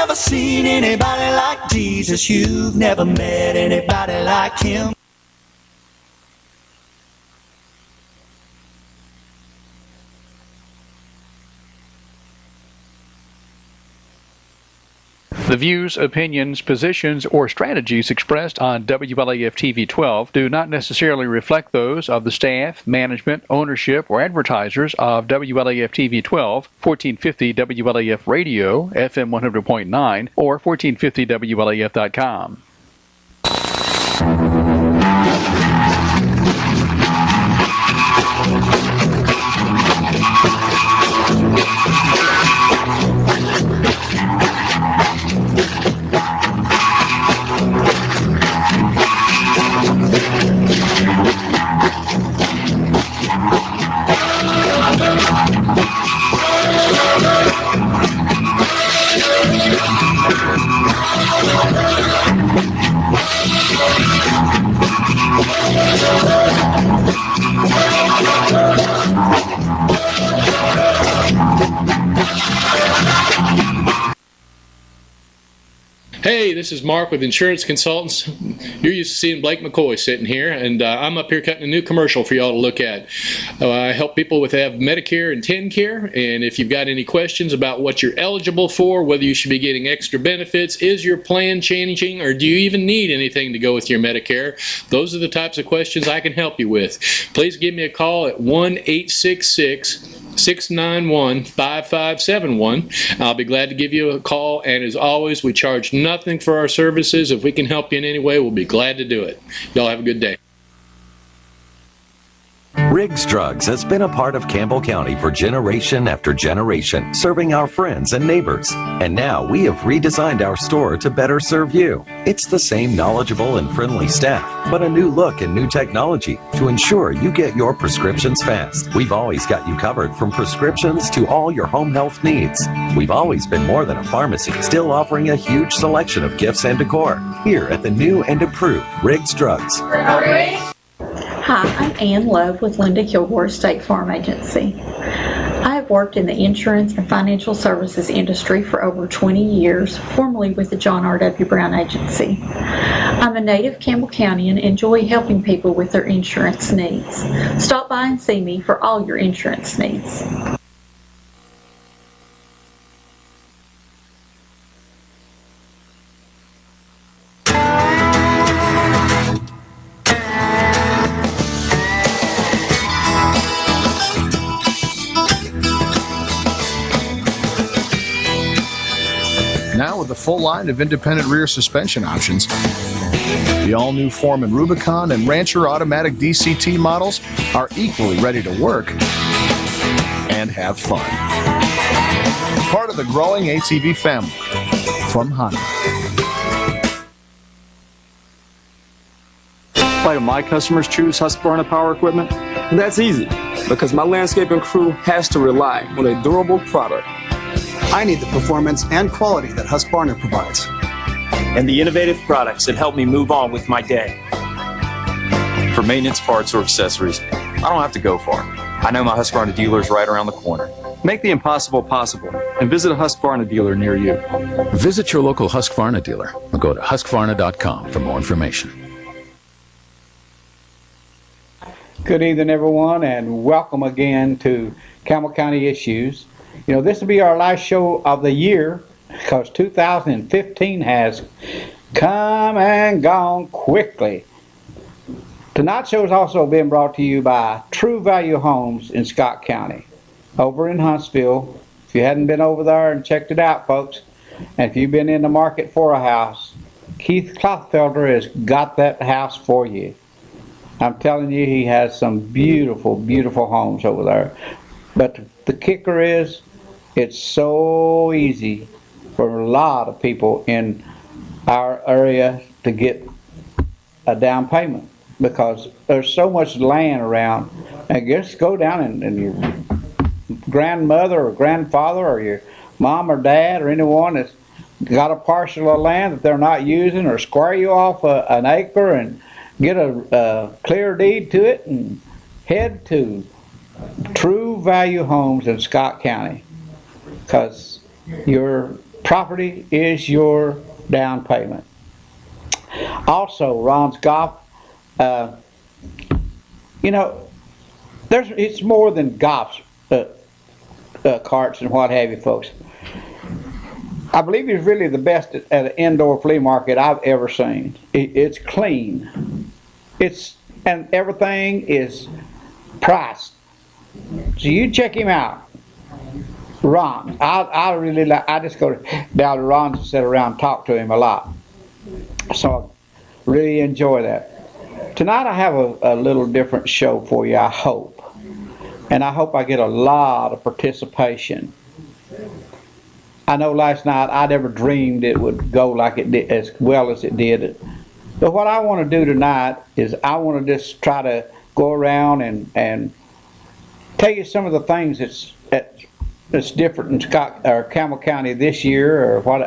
never seen anybody like Jesus. You've never met anybody like him. The views, opinions, positions, or strategies expressed on WLAF TV 12 do not necessarily reflect those of the staff, management, ownership, or advertisers of WLAF TV 12, 1450 WLAF Radio, FM 100.9, or 1450WLAF.com. Hey, this is Mark with Insurance Consultants. You're used to seeing Blake McCoy sitting here, and I'm up here cutting a new commercial for y'all to look at. I help people with have Medicare and TennCare, and if you've got any questions about what you're eligible for, whether you should be getting extra benefits, is your plan changing, or do you even need anything to go with your Medicare? Those are the types of questions I can help you with. Please give me a call at 1-866-691-5571. I'll be glad to give you a call, and as always, we charge nothing for our services. If we can help you in any way, we'll be glad to do it. Y'all have a good day. Riggs Drugs has been a part of Campbell County for generation after generation, serving our friends and neighbors. And now we have redesigned our store to better serve you. It's the same knowledgeable and friendly staff, but a new look and new technology to ensure you get your prescriptions fast. We've always got you covered from prescriptions to all your home health needs. We've always been more than a pharmacy, still offering a huge selection of gifts and decor. Here at the new and improved Riggs Drugs. Hi, I'm Ann Love with Linda Kilgore State Farm Agency. I have worked in the insurance and financial services industry for over 20 years, formerly with the John R.W. Brown Agency. I'm a native Campbell County and enjoy helping people with their insurance needs. Stop by and see me for all your insurance needs. Now with a full line of independent rear suspension options, the all-new Foreman Rubicon and Rancher automatic DCT models are equally ready to work and have fun. Part of the growing ATV family from Honda. Why do my customers choose Husqvarna Power Equipment? That's easy, because my landscaping crew has to rely on a durable product. I need the performance and quality that Husqvarna provides. And the innovative products that help me move on with my day. For maintenance parts or accessories, I don't have to go far. I know my Husqvarna dealer is right around the corner. Make the impossible possible and visit a Husqvarna dealer near you. Visit your local Husqvarna dealer or go to Husqvarna.com for more information. Good evening, everyone, and welcome again to Campbell County Issues. You know, this will be our last show of the year because 2015 has come and gone quickly. Tonight's show is also being brought to you by True Value Homes in Scott County, over in Huntsville. If you hadn't been over there and checked it out, folks, and if you've been in the market for a house, Keith Klothfelder has got that house for you. I'm telling you, he has some beautiful, beautiful homes over there. But the kicker is, it's so easy for a lot of people in our area to get a down payment because there's so much land around. And just go down and your grandmother or grandfather or your mom or dad or anyone that's got a parcel of land that they're not using, or square you off an acre and get a clear deed to it and head to True Value Homes in Scott County, because your property is your down payment. Also, Ron's Golf, you know, it's more than golf carts and what have you, folks. I believe he's really the best at an indoor flea market I've ever seen. It's clean. And everything is priced. So you check him out. Ron, I really like, I just go down to Ron's and sit around and talk to him a lot. So I really enjoy that. Tonight I have a little different show for you, I hope. And I hope I get a lot of participation. I know last night I never dreamed it would go like it did, as well as it did. But what I want to do tonight is I want to just try to go around and tell you some of the things that's different in Campbell County this year, or what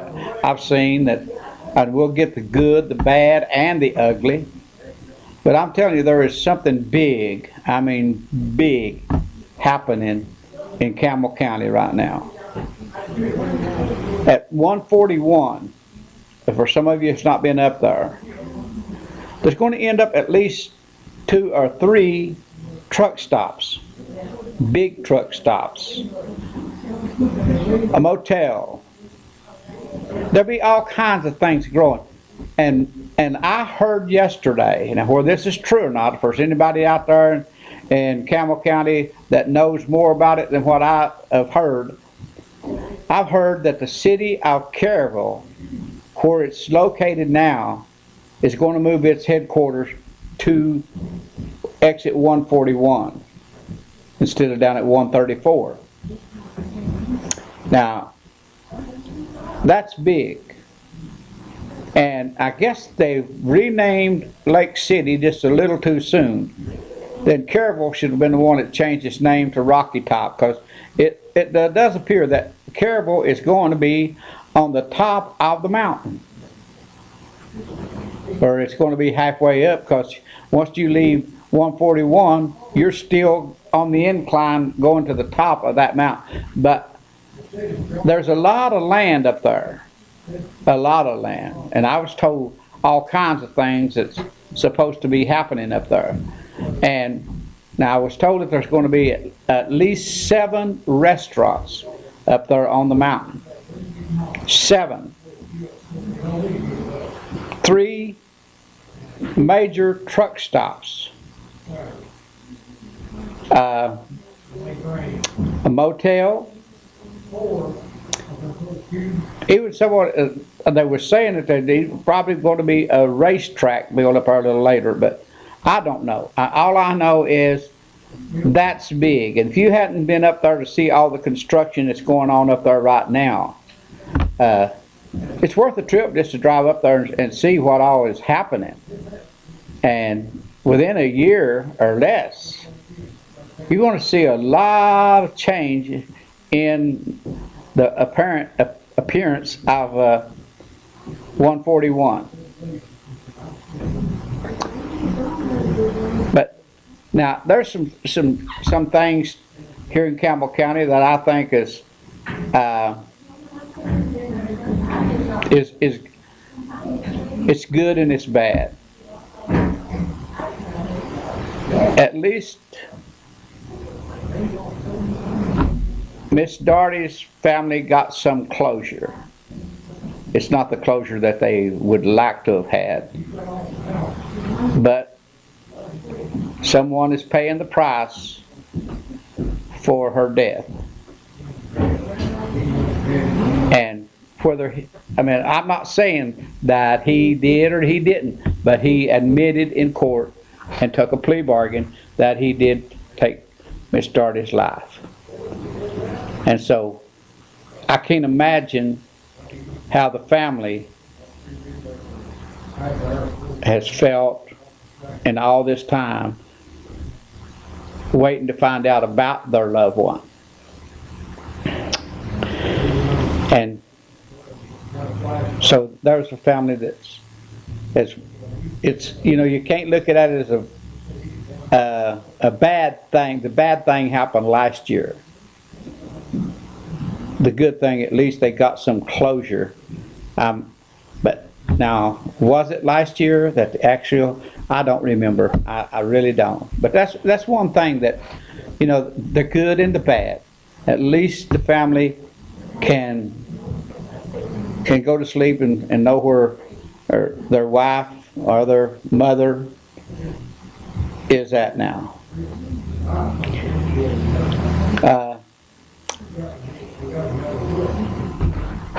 I've seen, and we'll get the good, the bad, and the ugly. But I'm telling you, there is something big, I mean big, happening in Campbell County right now. At 141, for some of you it's not been up there, there's going to end up at least 2 or 3 truck stops, big truck stops, a motel. There'll be all kinds of things growing. And I heard yesterday, and whether this is true or not, if there's anybody out there in Campbell County that knows more about it than what I have heard, I've heard that the city of Kerrville, where it's located now, is going to move its headquarters to exit 141 instead of down at 134. Now, that's big. And I guess they renamed Lake City just a little too soon. Then Kerrville should have been the one that changed its name to Rocky Top, because it does appear that Kerrville is going to be on the top of the mountain. Or it's going to be halfway up, because once you leave 141, you're still on the incline going to the top of that mountain. But there's a lot of land up there. A lot of land. And I was told all kinds of things that's supposed to be happening up there. And now I was told that there's going to be at least 7 restaurants up there on the mountain. 7. 3 major truck stops. A motel. Even someone, they were saying that there's probably going to be a racetrack built up there a little later, but I don't know. All I know is that's big. And if you hadn't been up there to see all the construction that's going on up there right now, it's worth a trip just to drive up there and see what all is happening. And within a year or less, you're going to see a lot of change in the apparent appearance of 141. But now there's some things here in Campbell County that I think is it's good and it's bad. At least Miss Doherty's family got some closure. It's not the closure that they would like to have had. But someone is paying the price for her death. And whether, I'm not saying that he did or he didn't, but he admitted in court and took a plea bargain that he did take Miss Doherty's life. And so I can't imagine how the family has felt in all this time waiting to find out about their loved one. And so there's a family it's you can't look at it as a bad thing. The bad thing happened last year. the good thing, at least they got some closure. But now, was it last year that the actual, I don't remember. I really don't. But that's one thing that, you know, the good and the bad. At least the family can go to sleep and know where their wife or their mother is at now.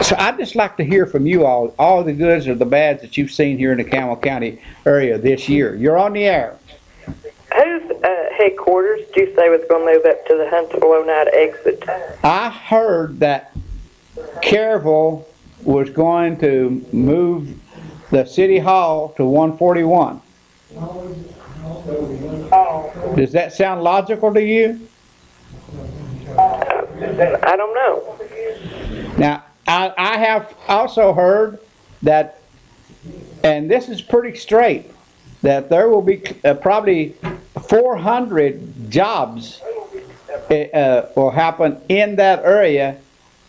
So I'd just like to hear from you all the goods or the bads that you've seen here in the Campbell County area this year. You're on the air. Whose headquarters did you say was going to move up to the Huntsville Oneida exit? I heard that Caryville was going to move the city hall to 141. Does that sound logical to you? I don't know. Now, I have also heard that, and this is pretty straight, that there will be probably 400 jobs will happen in that area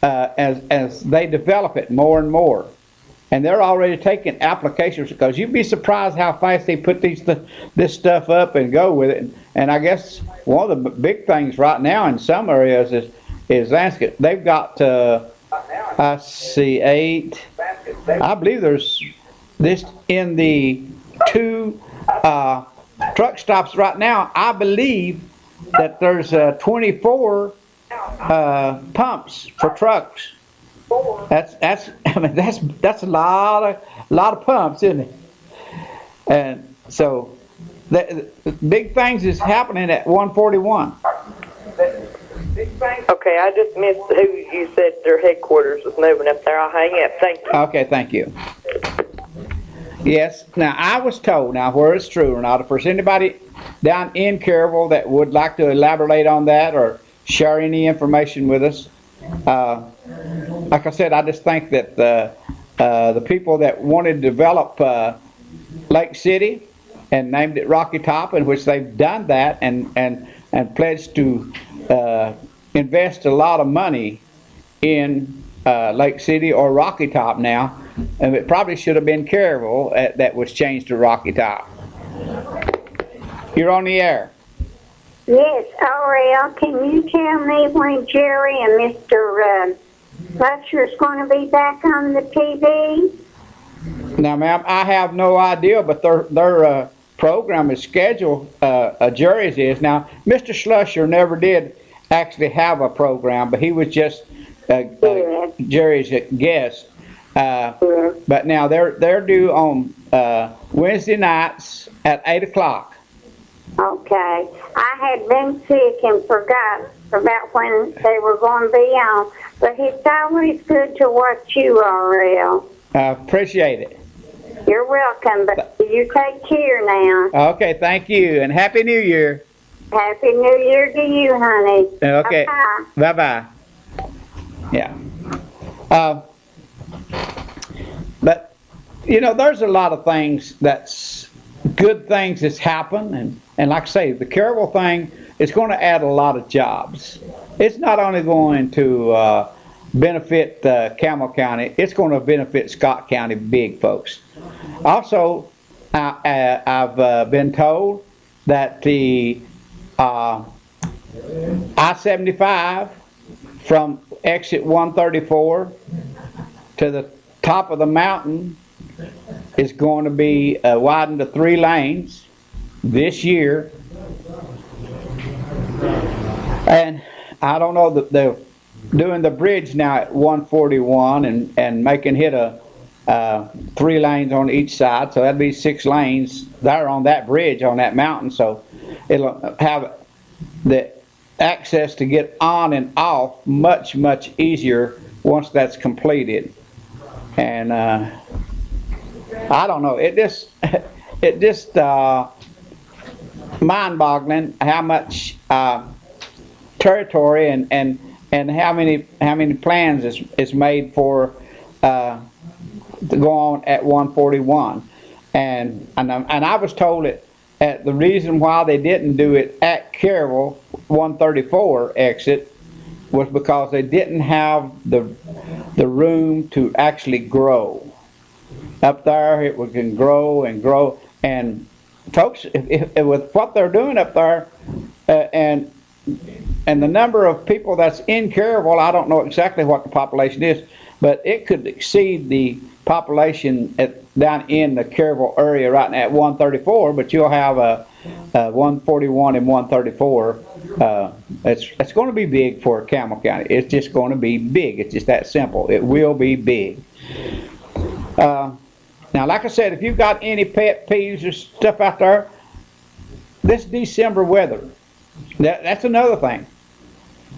as they develop it more and more. And they're already taking applications, because you'd be surprised how fast they put this stuff up and go with it. And I guess one of the big things right now in some areas is landscape. They've got, I see 8. I believe there's this in the 2 truck stops right now. I believe that there's 24 pumps for trucks. That's I mean that's a lot of pumps, isn't it? And so the big things is happening at 141. Okay, I just missed who you said their headquarters was moving up there. I'll hang up. Thank you. Okay, thank you. Yes, now I was told, now where it's true or not, if there's anybody down in Caryville that would like to elaborate on that or share any information with us, like I said, I just think that the people that wanted to develop Lake City and named it Rocky Top, in which they've done that and pledged to invest a lot of money in Lake City or Rocky Top now, and it probably should have been Caryville that was changed to Rocky Top. You're on the air. Yes, Ariel, can you tell me when Jerry and Mr. Fletcher's going to be back on the TV? Now, ma'am, I have no idea, but their program is scheduled, Jerry's is. Now, Mr. Schlusser never did actually have a program, but he was just Jerry's guest. But now they're due on Wednesday nights at 8 o'clock. Okay. I had been sick and forgot about when they were going to be on, but it's always good to watch you, Ariel. Appreciate it. You're welcome, but you take care now. Okay, thank you, and Happy New Year. Happy New Year to you, honey. Okay. Bye-bye. Bye-bye. Yeah. But, you know, there's a lot of things that's good things that's happened, and like I say, the Caryville thing is going to add a lot of jobs. It's not only going to benefit Campbell County, it's going to benefit Scott County big folks. Also, I've been told that the I-75 from exit 134 to the top of the mountain is going to be widened to 3 lanes this year. And I don't know, that they're doing the bridge now at 141 and making it a 3 lanes on each side, so that'd be 6 lanes there on that bridge on that mountain. So it'll have the access to get on and off much easier once that's completed. And I don't know, it just mind-boggling how much territory and how many plans is made for to go on at 141. And I was told that the reason why they didn't do it at Caryville 134 exit was because they didn't have the room to actually grow. Up there, it can grow and grow. And folks, if with what they're doing up there, and the number of people that's in Caryville, I don't know exactly what the population is, but it could exceed the population down in the Caryville area right now at 134, but you'll have a 141 and 134. It's going to be big for Campbell County. It's just going to be big. It's just that simple. It will be big. Now, like I said, if you've got any pet peeves or stuff out there, this December weather, that's another thing.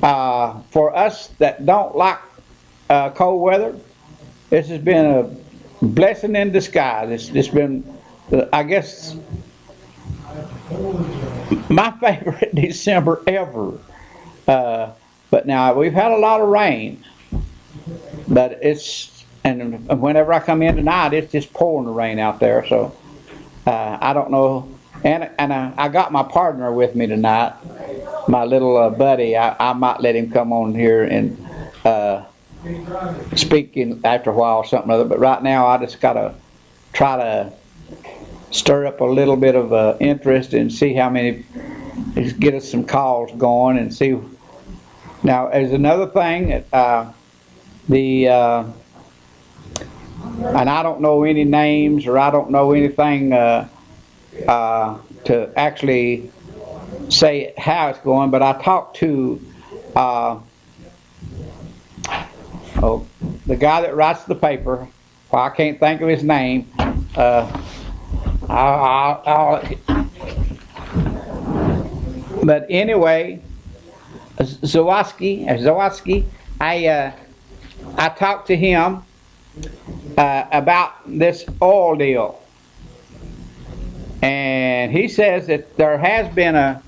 For us that don't like cold weather, this has been a blessing in disguise. It's been, I guess, my favorite December ever. But now we've had a lot of rain, but and whenever I come in tonight, it's just pouring the rain out there. So I don't know. And I got my partner with me tonight, my little buddy. I might let him come on here and speak after a while or something other. But right now, I just gotta try to stir up a little bit of interest and see how many, get us some calls going and see. Now, there's another thing, and I don't know any names or I don't know anything to actually say how it's going, but I talked to the guy that writes the paper. Well, I can't think of his name. But anyway, Zawaski, I talked to him about this oil deal, and he says that there has been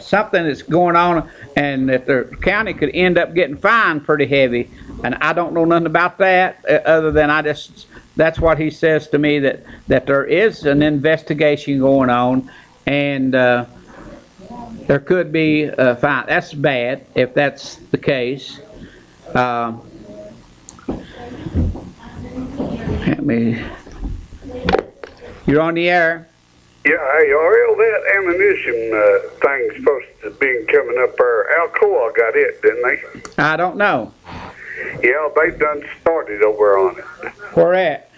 something that's going on, and that the county could end up getting fined pretty heavy. And I don't know nothing about that other than that's what he says to me, that there is an investigation going on, and there could be a fine. That's bad if that's the case. You're on the air. Yeah, hey, Ariel, that ammunition thing's supposed to be coming up there. Alcoa got it, didn't they? I don't know. Yeah, they done started over on it. Where at?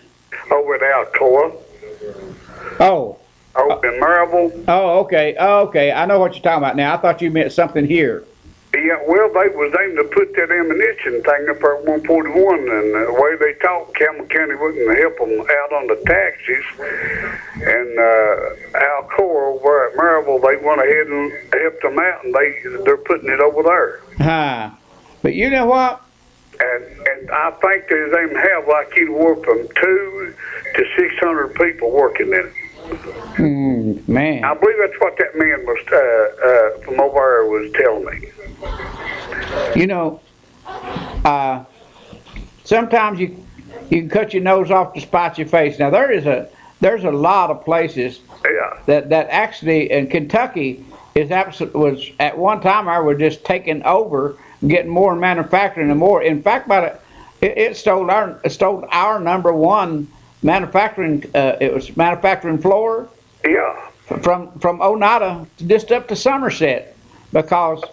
Over at Alcoa. Oh. Over in Maryville. Oh, okay. Oh, okay. I know what you're talking about now. I thought you meant something here. Yeah, well, they was aiming to put that ammunition thing up there at 141, and the way they talked, Campbell County wouldn't help them out on the taxes. And Alcoa over at Maryville, they went ahead and helped them out, and they're putting it over there. But you know what? And I think they aim to have like anywhere from 200 to 600 people working in it. Man. I believe that's what that man was from over there was telling me. You know, sometimes you can cut your nose off to spite your face. Now there's a lot of places that actually in Kentucky was at one time I was just taking over, getting more manufacturing and more. In fact, it stole our number one manufacturing. It was manufacturing floor. Yeah. From Oneida just up to Somerset, because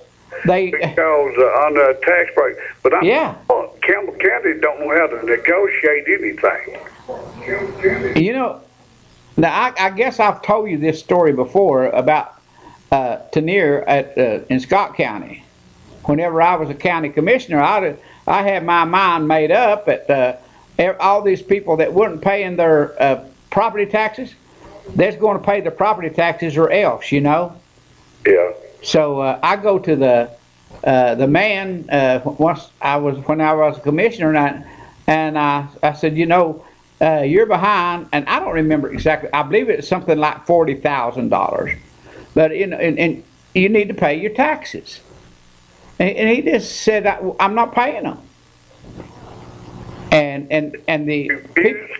on the tax break. But Campbell County don't know how to negotiate anything. You know, now I guess I've told you this story before about Tenier in Scott County. Whenever I was a county commissioner, I had my mind made up that all these people that weren't paying their property taxes, they're going to pay their property taxes or else, you know. Yeah. So I go to the man when I was a commissioner, and I said, you know, you're behind, and I don't remember exactly. I believe it's something like $40,000, but and you need to pay your taxes. And he just said, I'm not paying them. And the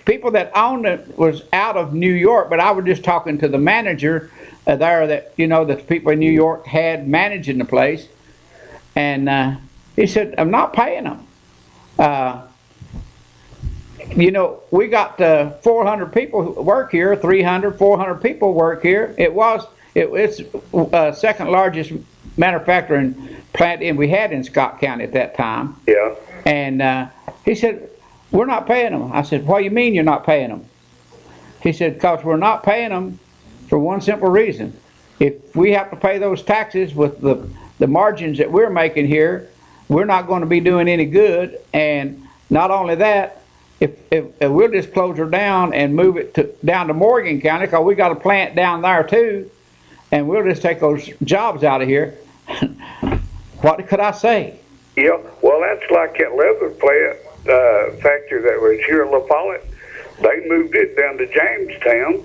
people that owned it was out of New York, but I was just talking to the manager there that, you know, the people in New York had managing the place. And he said, I'm not paying them. You know, we got 400 people who work here, 300, 400 people work here. It's second largest manufacturing plant we had in Scott County at that time. Yeah. And he said, we're not paying them. I said, what do you mean you're not paying them? He said, because we're not paying them for one simple reason. If we have to pay those taxes with the margins that we're making here, we're not going to be doing any good. And not only that, if we'll just close her down and move it down to Morgan County, because we got a plant down there too, and we'll just take those jobs out of here. What could I say? Yeah, well, that's like that leather plant factory that was here in La Follette. They moved it down to Jamestown.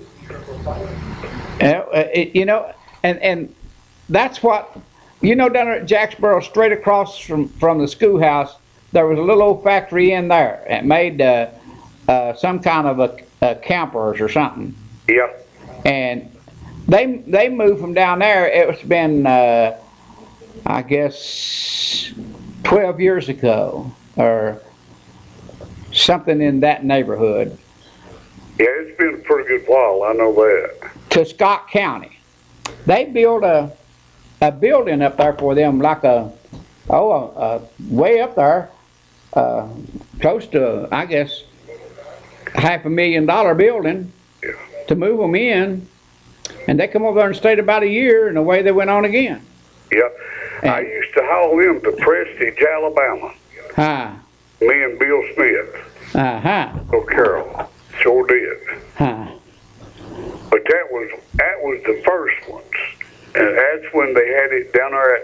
You know, and that's what, you know, down there at Jacksboro, straight across from the schoolhouse, there was a little old factory in there. It made some kind of a campers or something. Yeah. And they moved from down there. It's been, I guess, 12 years ago or something in that neighborhood. Yeah, it's been a pretty good while, I know that. To Scott County. They built a building up there for them, like way up there, close to, I guess, $500,000 building to move them in. And they come over there and stayed about a year, and away they went on again. Yeah. I used to haul them to Prestige, Alabama. Huh. Me and Bill Smith. Uh-huh. Oh, Carol. Sure did. Huh. But that was the first ones. And that's when they had it down there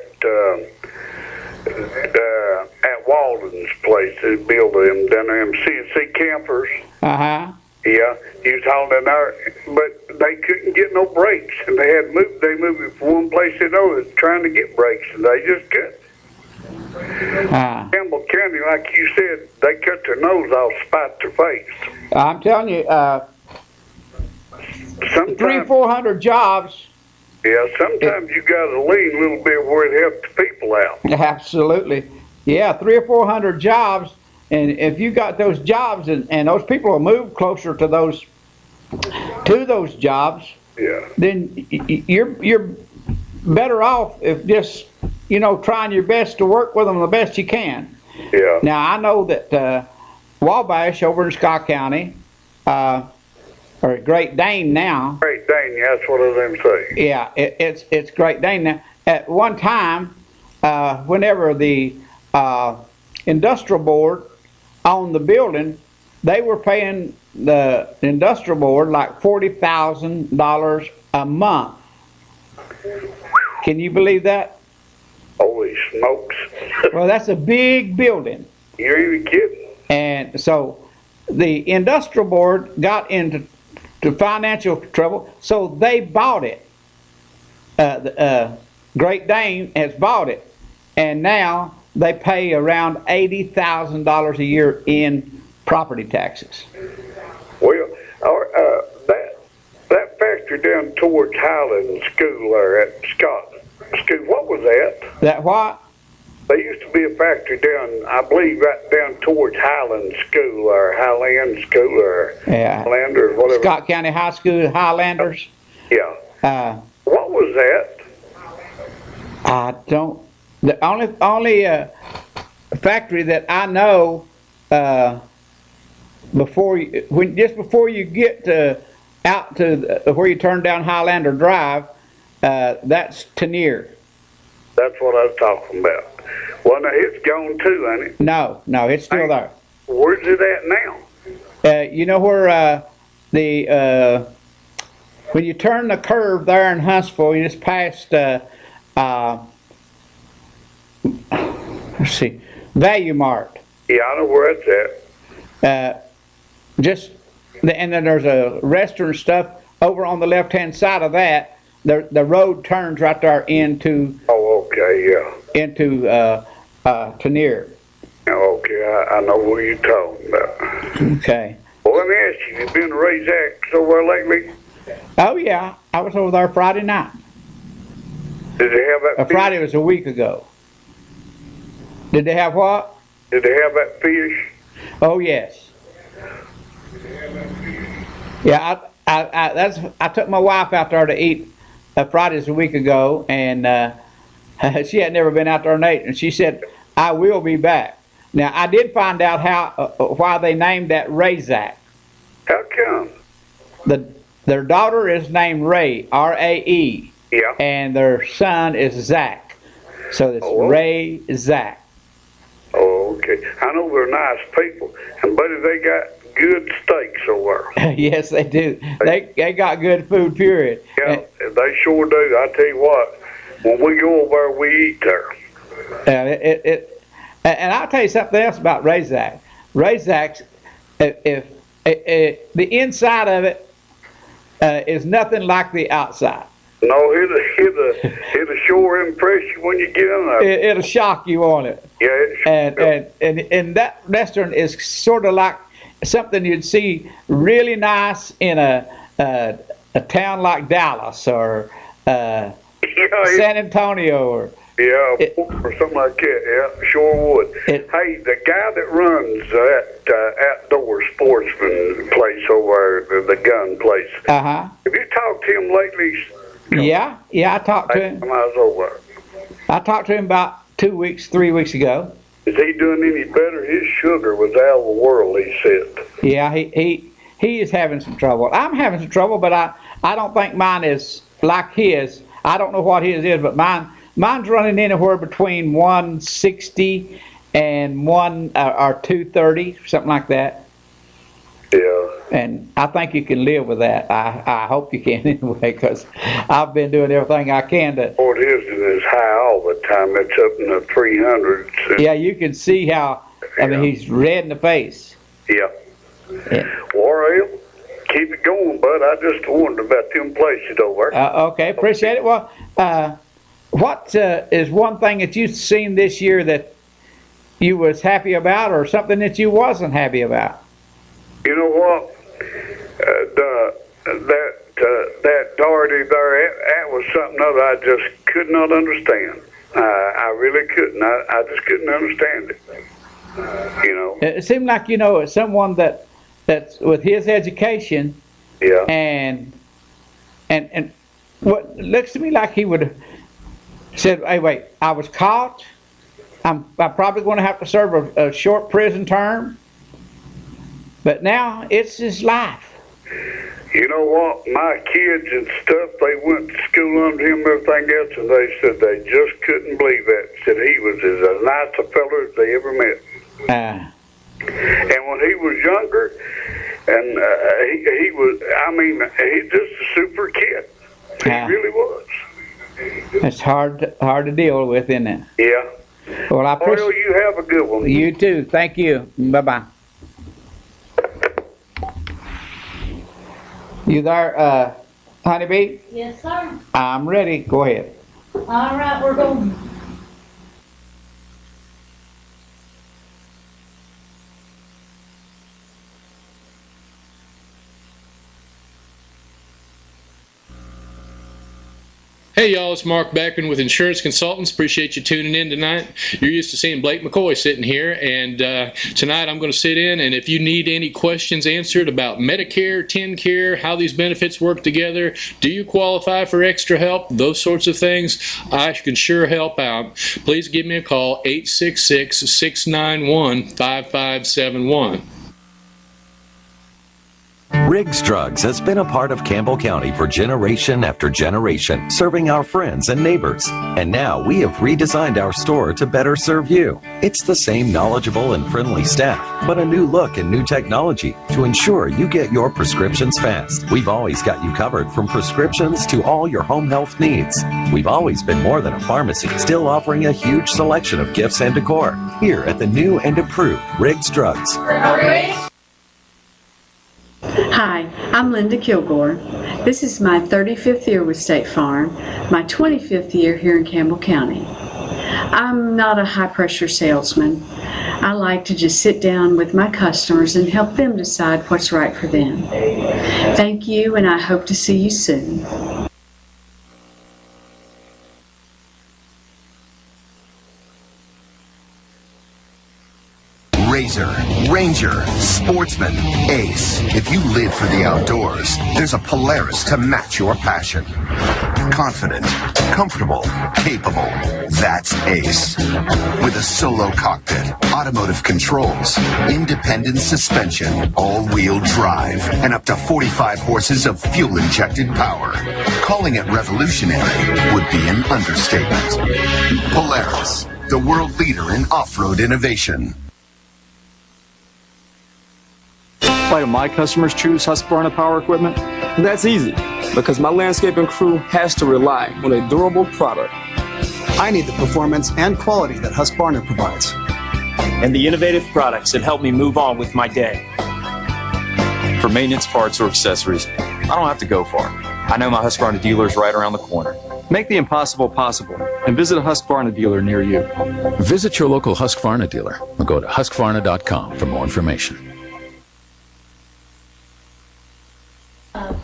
at Walden's place. They built them down there, them CNC campers. Uh-huh. Yeah, he was hauling down there, but they couldn't get no brakes, and they moved it from one place to another trying to get brakes, and they just couldn't. Campbell County, like you said, they cut their nose off, spite their face. I'm telling you, 300-400 jobs. Yeah, sometimes you got to lean a little bit where it helps the people out. Absolutely. Yeah, 300 or 400 jobs. And if you got those jobs and those people will move closer to those jobs, yeah, then you're better off if just, you know, trying your best to work with them the best you can. Yeah. Now I know that Wabash over in Scott County, or Great Dane now. Great Dane, yeah, that's what I was going to say. Yeah, it's Great Dane now. At one time, whenever the industrial board owned the building, they were paying the industrial board like $40,000 a month. Can you believe that? Holy smokes. Well, that's a big building. You ain't even kidding. And so the industrial board got into financial trouble, so they bought it. Great Dane has bought it, and now they pay around $80,000 a year in property taxes. Well, that factory down towards Highland School there at Scott School, what was that? That what? There used to be a factory down, I believe, right down towards Highland School or Highland School or Highlanders, whatever. Scott County High School, Highlanders. Yeah. What was that? I don't. The only factory that I know before you get out to where you turn down Highlander Drive, that's Tenier. That's what I was talking about. Well, now it's gone too, ain't it? No, it's still there. Where's it at now? You know where when you turn the curve there in Huntsville, you just passed. Let's see, Value Mart. Yeah, I know where it's at. And then there's a restaurant stuff over on the left-hand side of that. The road turns right there into. Oh, okay, yeah. Into Tenier. Okay, I know what you're talking about. Okay. Well, let me ask you, you been to Ray's Axe over there lately? Oh yeah, I was over there Friday night. Did they have that? Friday was a week ago. Did they have what? Did they have that fish? Oh yes. Yeah, I took my wife out there to eat Fridays a week ago, and she had never been out there and ate, and she said, "I will be back." Now I did find out why they named that Razak. How come? Their daughter is named Ray, R-A-E. Yeah. And their son is Zach, so it's Ray Zach. Oh, okay. I know they're nice people, and buddy, they got good steaks over there. Yes, they do. They got good food, period. Yeah, they sure do. I tell you what, when we go over there, we eat there. And I'll tell you something else about Razak. Razak's, if the inside of it is nothing like the outside. No, it'll sure impress you when you get in there. It'll shock you on it. Yeah, it sure and that restaurant is sort of like something you'd see really nice in a town like Dallas or San Antonio or something like that. Yeah, sure would. Hey, the guy that runs that outdoor sportsman place over there, the gun place. Uh-huh. Have you talked to him lately? Yeah, I talked to him. I was over. I talked to him about 3 weeks ago. Is he doing any better? His sugar was out of the world, he said. Yeah, he is having some trouble. I'm having some trouble, but I don't think mine is like his. I don't know what his is, but mine's running anywhere between 160 and 230, something like that. Yeah. And I think you can live with that. I hope you can anyway, because I've been doing everything I can to. Lord, his is high all the time. It's up in the 300s. Yeah, you can see how. I mean, he's red in the face. Yeah. Well, keep it going, bud. I just wondered about them places over. Okay, appreciate it. Well, what is one thing that you've seen this year that you was happy about, or something that you wasn't happy about? You know what? That Doherty there, that was something that I just could not understand. I really couldn't. I just couldn't understand it. You know. It seemed like it's someone that's with his education. Yeah. And what looks to me like he would have said, "Hey, wait! I was caught. I'm probably going to have to serve a short prison term." But now it's his life. You know what? My kids and stuff, they went to school under him and everything else, and they said they just couldn't believe that. Said he was as nice a fella as they ever met. And when he was younger, and he was, I mean, he's just a super kid. He really was. It's hard to deal with, isn't it? Yeah. Well, I appreciate. Well, you have a good one. You too. Thank you. Bye-bye. You there, Honeybee? Yes, sir. I'm ready. Go ahead. All right, we're going. Hey y'all, it's Mark Beckman with Insurance Consultants. Appreciate you tuning in tonight. You're used to seeing Blake McCoy sitting here, and tonight I'm going to sit in, and if you need any questions answered about Medicare, TennCare, how these benefits work together, do you qualify for extra help, those sorts of things, I can sure help out. Please give me a call, 866-691-5571. Riggs Drugs has been a part of Campbell County for generation after generation, serving our friends and neighbors. And now we have redesigned our store to better serve you. It's the same knowledgeable and friendly staff, but a new look and new technology to ensure you get your prescriptions fast. We've always got you covered from prescriptions to all your home health needs. We've always been more than a pharmacy, still offering a huge selection of gifts and decor. Here at the new and improved Riggs Drugs. Hi, I'm Linda Kilgore. This is my 35th year with State Farm, my 25th year here in Campbell County. I'm not a high-pressure salesman. I like to just sit down with my customers and help them decide what's right for them. Thank you, and I hope to see you soon. Razor, Ranger, Sportsman, Ace. If you live for the outdoors, there's a Polaris to match your passion. Confident, comfortable, capable. That's Ace. With a solo cockpit, automotive controls, independent suspension, all-wheel drive, and up to 45 horses of fuel-injected power. Calling it revolutionary would be an understatement. Polaris, the world leader in off-road innovation. Why do my customers choose Husqvarna power equipment? That's easy, because my landscaping crew has to rely on a durable product. I need the performance and quality that Husqvarna provides. And the innovative products that help me move on with my day. For maintenance parts or accessories, I don't have to go far. I know my Husqvarna dealer is right around the corner. Make the impossible possible and visit a Husqvarna dealer near you. Visit your local Husqvarna dealer or go to husqvarna.com for more information.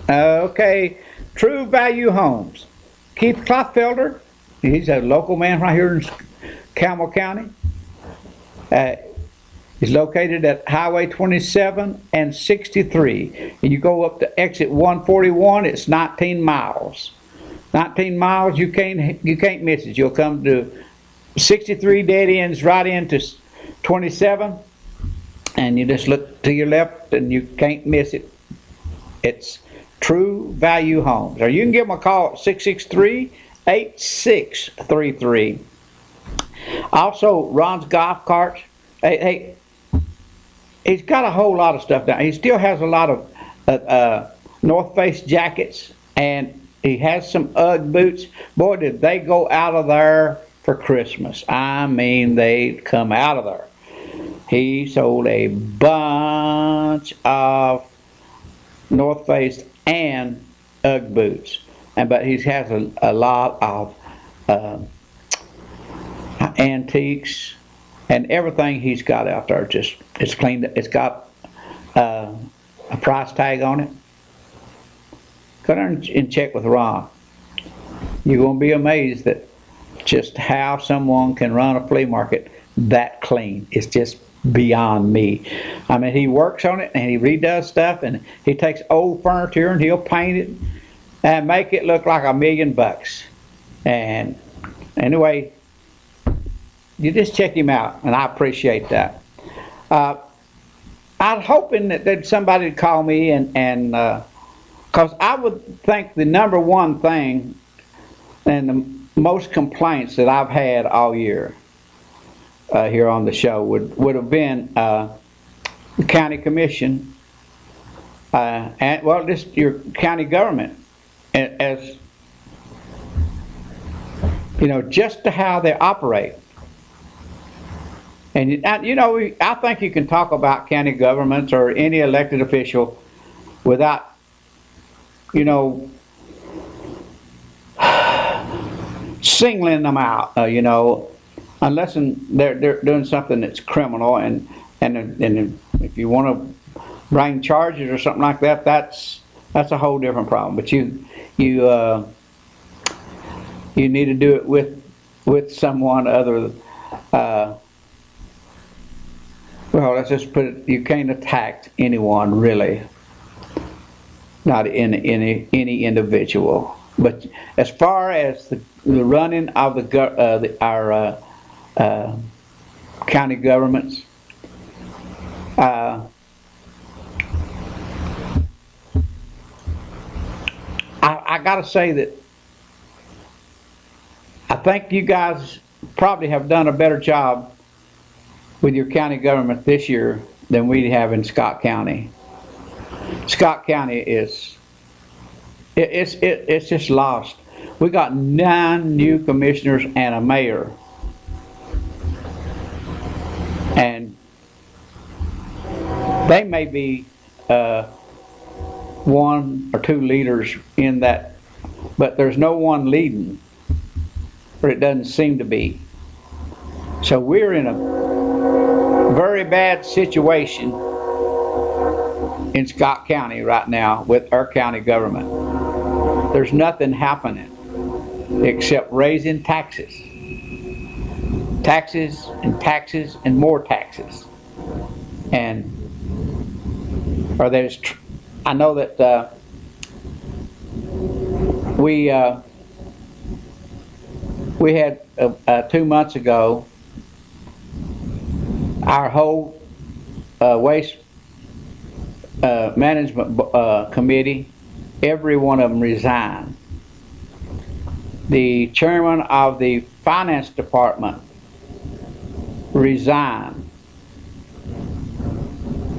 Okay, True Value Homes. Keith Clothfelder, he's a local man right here in Campbell County. He's located at Highway 27 and 63. And you go up to exit 141, it's 19 miles. 19 miles, you can't miss it. You'll come to 63 dead ends right into 27, and you just look to your left and you can't miss it. It's True Value Homes. Or you can give them a call at 663-8633. Also, Ron's Golf Carts. Hey, he's got a whole lot of stuff down. He still has a lot of North Face jackets, and he has some UGG boots. Boy, did they go out of there for Christmas. I mean, they come out of there. He sold a bunch of North Face and UGG boots, but he has a lot of antiques, and everything he's got out there just it's cleaned. It's got a price tag on it. Go down and check with Ron. You're going to be amazed at just how someone can run a flea market that clean. It's just beyond me. I mean, he works on it and he redoes stuff, and he takes old furniture and he'll paint it and make it look like $1 million. And anyway, you just check him out, and I appreciate that. I'm hoping that somebody would call me and because I would think the number one thing and the most complaints that I've had all year here on the show would have been the county commission and well, just your county government, as you know, just to how they operate. And you know, I think you can talk about county governments or any elected official without, you know, singling them out, you know, unless they're doing something that's criminal, and if you want to bring charges or something like that, that's a whole different problem. But you need to do it with someone other. Well, let's just put it. You can't attack anyone really. Not any individual, but as far as the running of our county governments, I got to say that I think you guys probably have done a better job with your county government this year than we have in Scott County. Scott County it's just lost. We got 9 new commissioners and a mayor, and they may be 1 or 2 leaders in that, but there's no one leading, or it doesn't seem to be. So we're in a very bad situation in Scott County right now with our county government. There's nothing happening except raising taxes. Taxes and taxes and more taxes. And, or there's, I know that we had 2 months ago, our whole waste management committee, every one of them resigned. The chairman of the finance department resigned.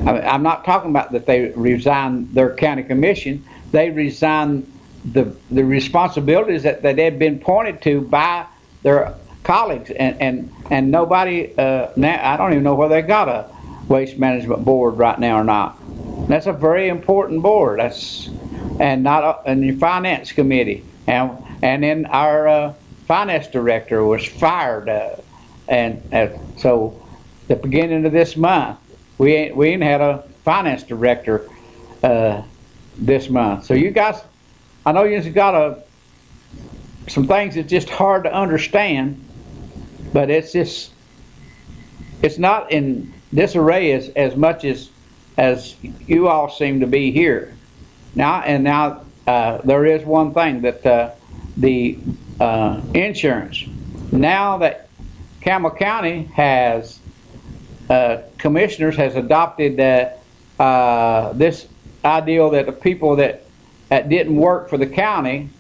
I'm not talking about that they resigned their county commission. They resigned the responsibilities that they had been pointed to by their colleagues, and nobody now, I don't even know whether they got a waste management board right now or not. That's a very important board. And the finance committee, and then our finance director was fired, and so the beginning of this month we ain't had a finance director this month. So you guys, I know you've got some things that's just hard to understand, but it's not in disarray as much as you all seem to be here. Now there is one thing that the insurance, now that Campbell County has commissioners has adopted this ideal that the people that didn't work for the county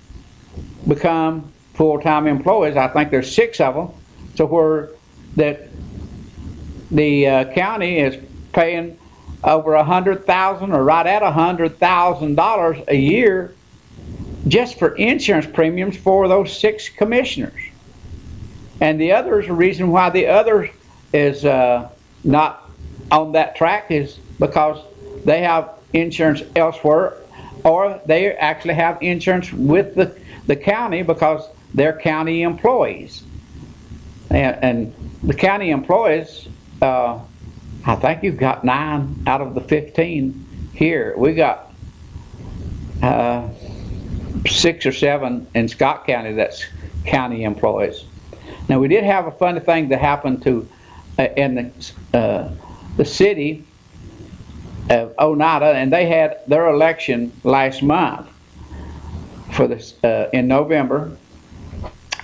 become full-time employees. I think there's 6 of them. So where that the county is paying over $100,000 or right at $100,000 a year just for insurance premiums for those 6 commissioners. And the others, the reason why the others is not on that track is because they have insurance elsewhere, or they actually have insurance with the county because they're county employees. And the county employees, I think you've got 9 out of the 15 here. We got 6 or 7 in Scott County that's county employees. Now we did have a funny thing that happened to in the city of Oneida, and they had their election last month for this in November,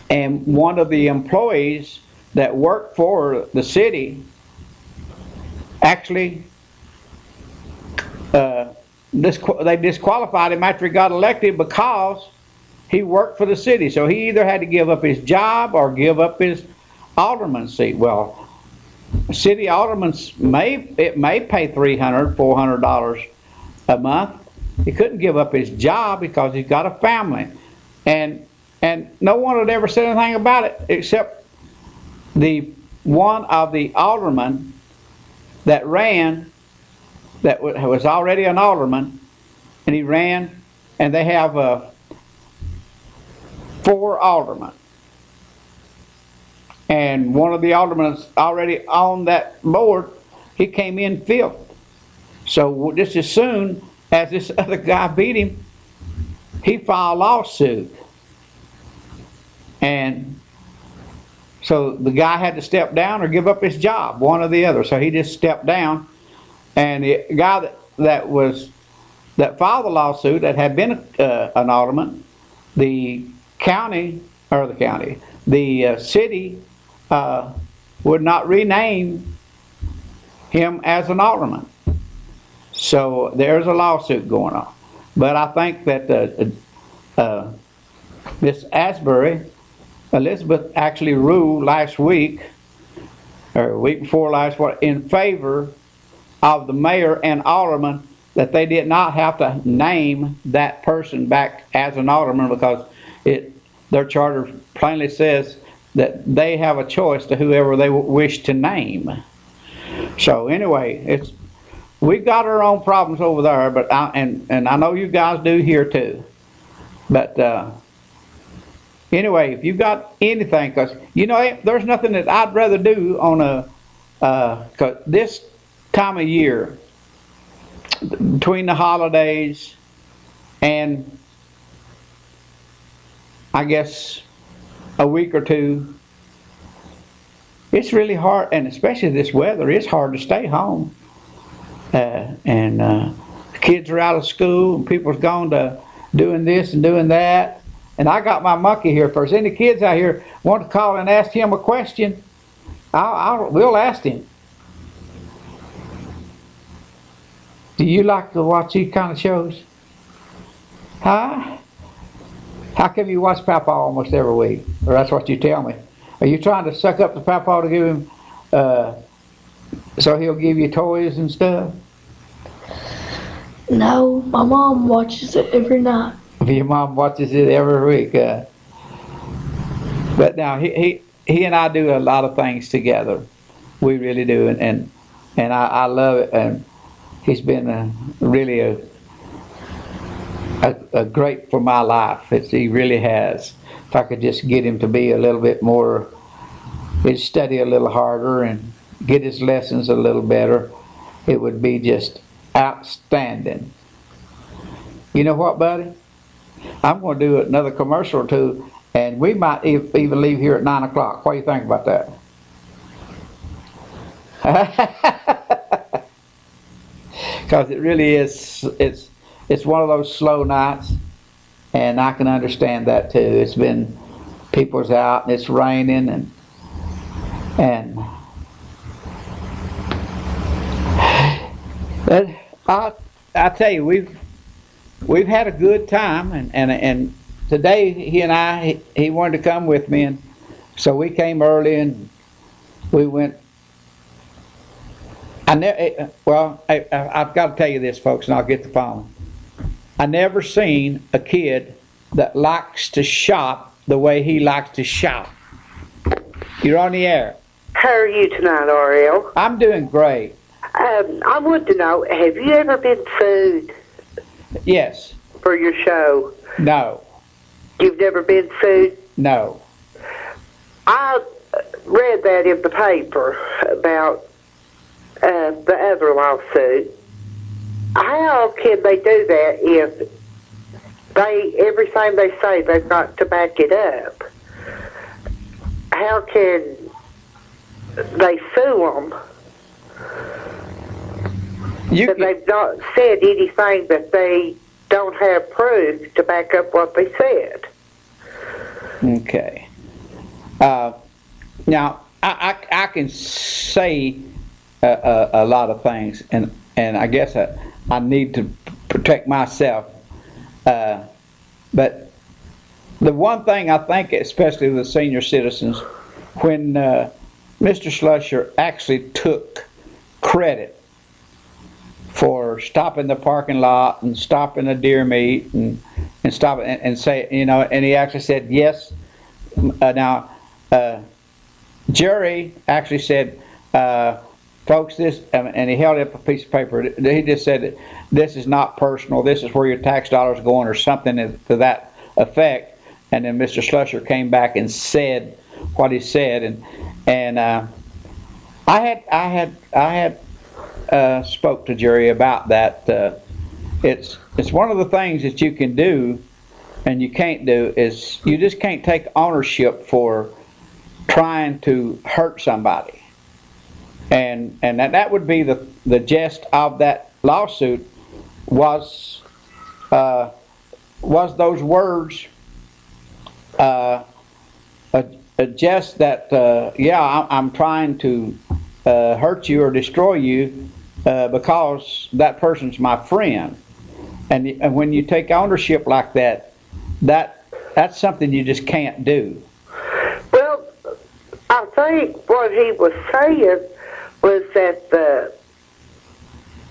and one of the employees that worked for the city actually they disqualified him after he got elected because he worked for the city. So he either had to give up his job or give up his alderman seat. Well, city aldermen may pay $300, $400 a month. He couldn't give up his job because he's got a family, and no one had ever said anything about it except the one of the aldermen that ran, that was already an alderman, and he ran, and they have 4 aldermen. And one of the aldermen is already on that board. He came in 5th. So just as soon as this other guy beat him, he filed a lawsuit. And so the guy had to step down or give up his job, one or the other. So he just stepped down. And the guy that filed the lawsuit, that had been an alderman, the city would not rename him as an alderman. So there's a lawsuit going on. But I think that Miss Asbury, Elizabeth, actually ruled last week, or week before last, in favor of the mayor and alderman, that they did not have to name that person back as an alderman because their charter plainly says that they have a choice to whoever they wish to name. So anyway, we've got our own problems over there, but and I know you guys do here too. But anyway, if you've got anything, because there's nothing that I'd rather do on cause this time of year, between the holidays and I guess a week or two, it's really hard, and especially this weather, it's hard to stay home. and kids are out of school, and people's gone to doing this and doing that. And I got my monkey here. If there's any kids out here want to call and ask him a question, we'll ask him. Do you like to watch these kind of shows? Huh? How come you watch Papa almost every week? Or that's what you tell me. Are you trying to suck up to Papa to give him, so he'll give you toys and stuff? No, my mom watches it every night. Your mom watches it every week. But now he and I do a lot of things together. We really do, and I love it. And he's been really a great for my life. He really has. If I could just get him to be a little bit more, he'd study a little harder and get his lessons a little better, it would be just outstanding. You know what, buddy? I'm going to do another commercial or two, and we might even leave here at 9 o'clock. What do you think about that? Because it really is, it's one of those slow nights, and I can understand that too. It's been, people's out and it's raining, and but I tell you, we've had a good time, and today he wanted to come with me, and so we came early and we went. I've got to tell you this, folks, and I'll get the phone. I never seen a kid that likes to shop the way he likes to shop. You're on the air. How are you tonight, Ariel? I'm doing great. I want to know, have you ever been sued? Yes. For your show? No. You've never been sued? No. I read that in the paper about the other lawsuit. How can they do that if everything they say they've got to back it up? How can they sue them? But they've not said anything that they don't have proof to back up what they said. Okay. Now, I can say a lot of things, and I guess I need to protect myself. But the one thing I think, especially with senior citizens, when Mr. Slusher actually took credit for stopping the parking lot and stopping the deer meat and stopping and say, and he actually said yes. Now, Jerry actually said, folks, this, and he held up a piece of paper. He just said, this is not personal. This is where your tax dollars are going, or something to that effect. And then Mr. Slusher came back and said what he said, and I had spoke to Jerry about that. It's one of the things that you can do and you can't do is you just can't take ownership for trying to hurt somebody. And that would be the gist of that lawsuit was those words, just that I'm trying to hurt you or destroy you because that person's my friend. And when you take ownership like that, that's something you just can't do. Well, I think what he was saying was that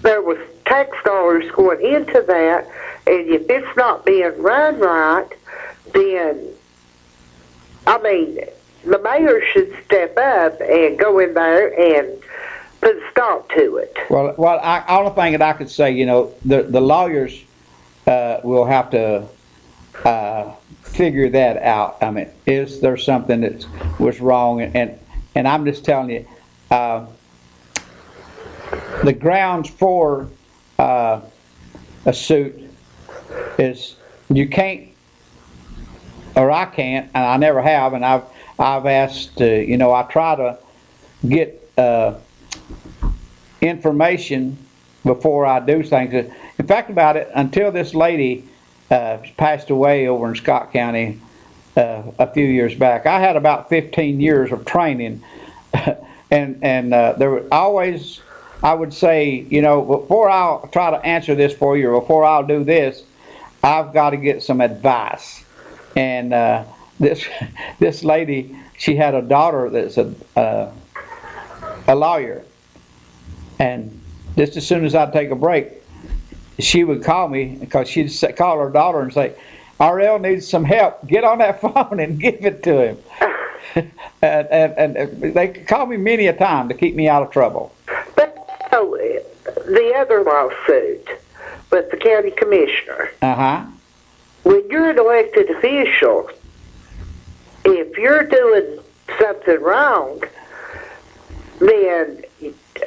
there was tax dollars going into that, and if it's not being run right, then, I mean, the mayor should step up and go in there and put a stop to it. Well, only thing that I could say, the lawyers will have to figure that out. I mean, is there something that was wrong? And I'm just telling you, the grounds for a suit is you can't, or I can't, and I never have, and I've asked, I try to get information before I do things. In fact, about it, until this lady passed away over in Scott County a few years back, I had about 15 years of training, and there were always, I would say, you know, before I'll try to answer this for you, or before I'll do this, I've got to get some advice. And this lady, she had a daughter that's a lawyer, and just as soon as I'd take a break, she would call me, because she'd call her daughter and say, RL needs some help. Get on that phone and give it to him. and they call me many a time to keep me out of trouble. But the other lawsuit with the county commissioner. When you're an elected official, if you're doing something wrong, then,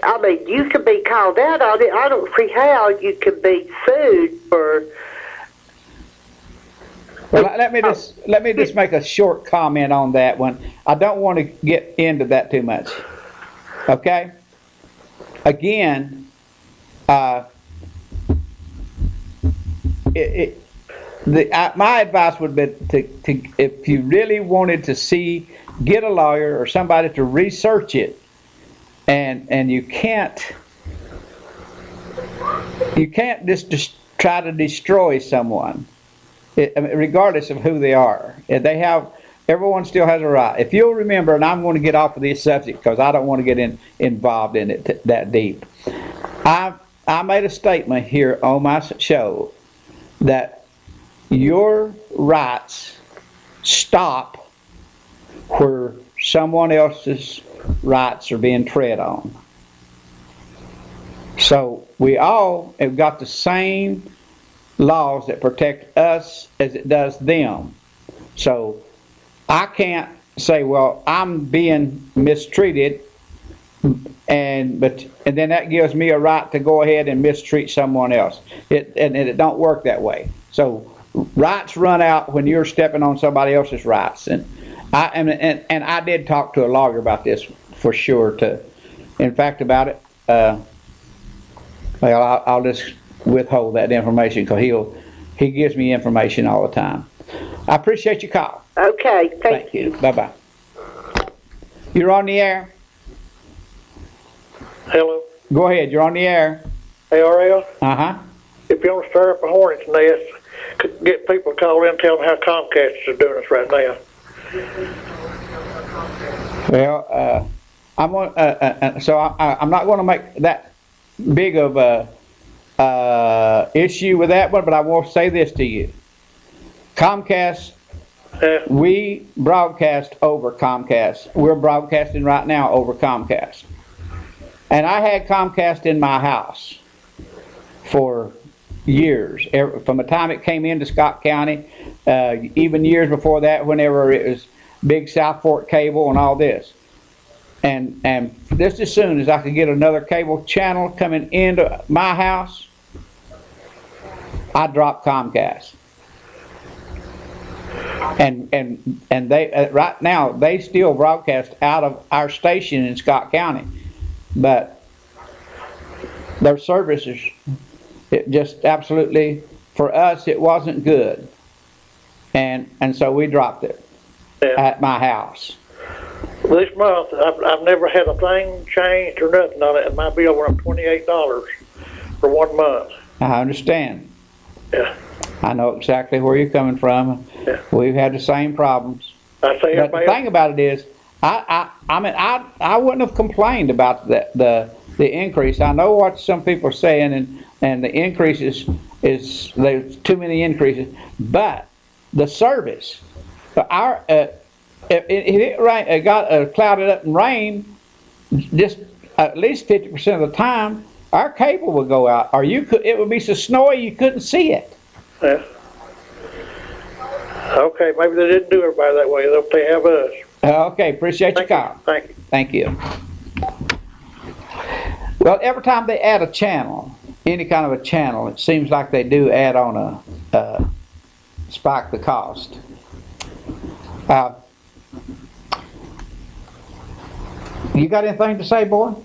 I mean, you can be called out on it. I don't see how you can be sued for... Well, let me just make a short comment on that one. I don't want to get into that too much. Okay? Again, my advice would be to if you really wanted to get a lawyer or somebody to research it, and you can't just try to destroy someone, regardless of who they are. Everyone still has a right. If you'll remember, and I'm going to get off of this subject because I don't want to get involved in it that deep. I made a statement here on my show that your rights stop where someone else's rights are being tread on. So we all have got the same laws that protect us as it does them. So I can't say, well, I'm being mistreated, and then that gives me a right to go ahead and mistreat someone else. It don't work that way. So rights run out when you're stepping on somebody else's rights. And I did talk to a lawyer about this for sure too. In fact, about it, well, I'll just withhold that information because he gives me information all the time. I appreciate your call. Okay, thank you. Bye-bye. You're on the air. Hello. Go ahead, you're on the air. ARL? Uh-huh. If you want to stir up a hornet's nest, could get people to call in and tell them how Comcast is doing us right now. Well, I'm not going to make that big of a issue with that one, but I will say this to you. Comcast, we broadcast over Comcast. We're broadcasting right now over Comcast. And I had Comcast in my house for years, from the time it came into Scott County, even years before that, whenever it was Big South Fork Cable and all this. And just as soon as I could get another cable channel coming into my house, I dropped Comcast. And they right now they still broadcast out of our station in Scott County, but their services, it just absolutely, for us, it wasn't good, and so we dropped it at my house. This month, I've never had a thing changed or nothing on it, and my bill went up $28 for 1 month. I understand. Yeah. I know exactly where you're coming from. Yeah. We've had the same problems. I say but the thing about it is, I wouldn't have complained about the increase. I know what some people are saying, and the increases is there's too many increases, but the service, if it got clouded up and rained, just at least 50% of the time, our cable would go out, or it would be so snowy you couldn't see it. Yeah. Okay, maybe they didn't do everybody that way. They have us. Okay, appreciate your call. Thank you. Thank you. Well, every time they add a channel, any kind of a channel, it seems like they do add on a spike the cost. You got anything to say, boy?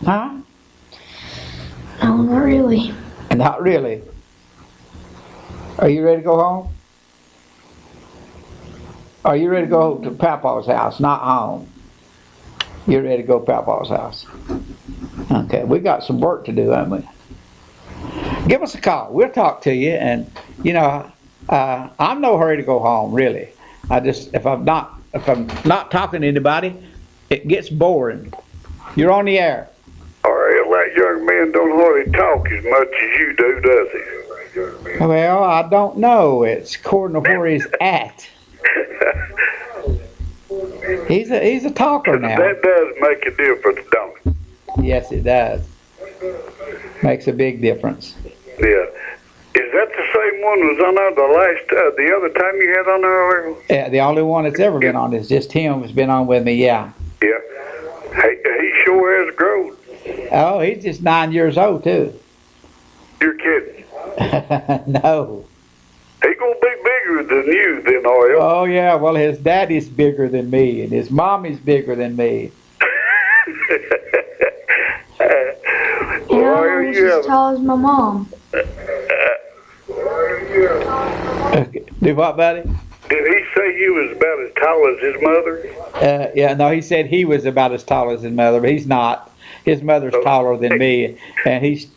Huh? I No, not really. Not really. Are you ready to go home? Are you ready to go to Papa's house? Not home. You're ready to go to Papa's house. Okay, we got some work to do, haven't we? Give us a call. We'll talk to you. And you know, I'm no hurry to go home, really. If I'm not talking to anybody, it gets boring. You're on the air. All right, that young man don't hardly talk as much as you do, does he? Well, I don't know. It's according to where he's at. He's a talker now. That does make a difference, don't it? Yes, it does. Makes a big difference. Yeah. Is that the same one that was on there the other time you had on there? Yeah, the only one that's ever been on is just him who's been on with me, yeah. Yeah. He sure has grown. Oh, he's just 9 years old, too. You're kidding. No. He gonna be bigger than you then, are you? Oh, yeah, well, his daddy's bigger than me, and his mommy's bigger than me. I'm almost as tall as my mom. Okay. Do what, buddy? Did he say you was about as tall as his mother? Yeah, no, he said he was about as tall as his mother, but he's not. His mother's taller than me, and he's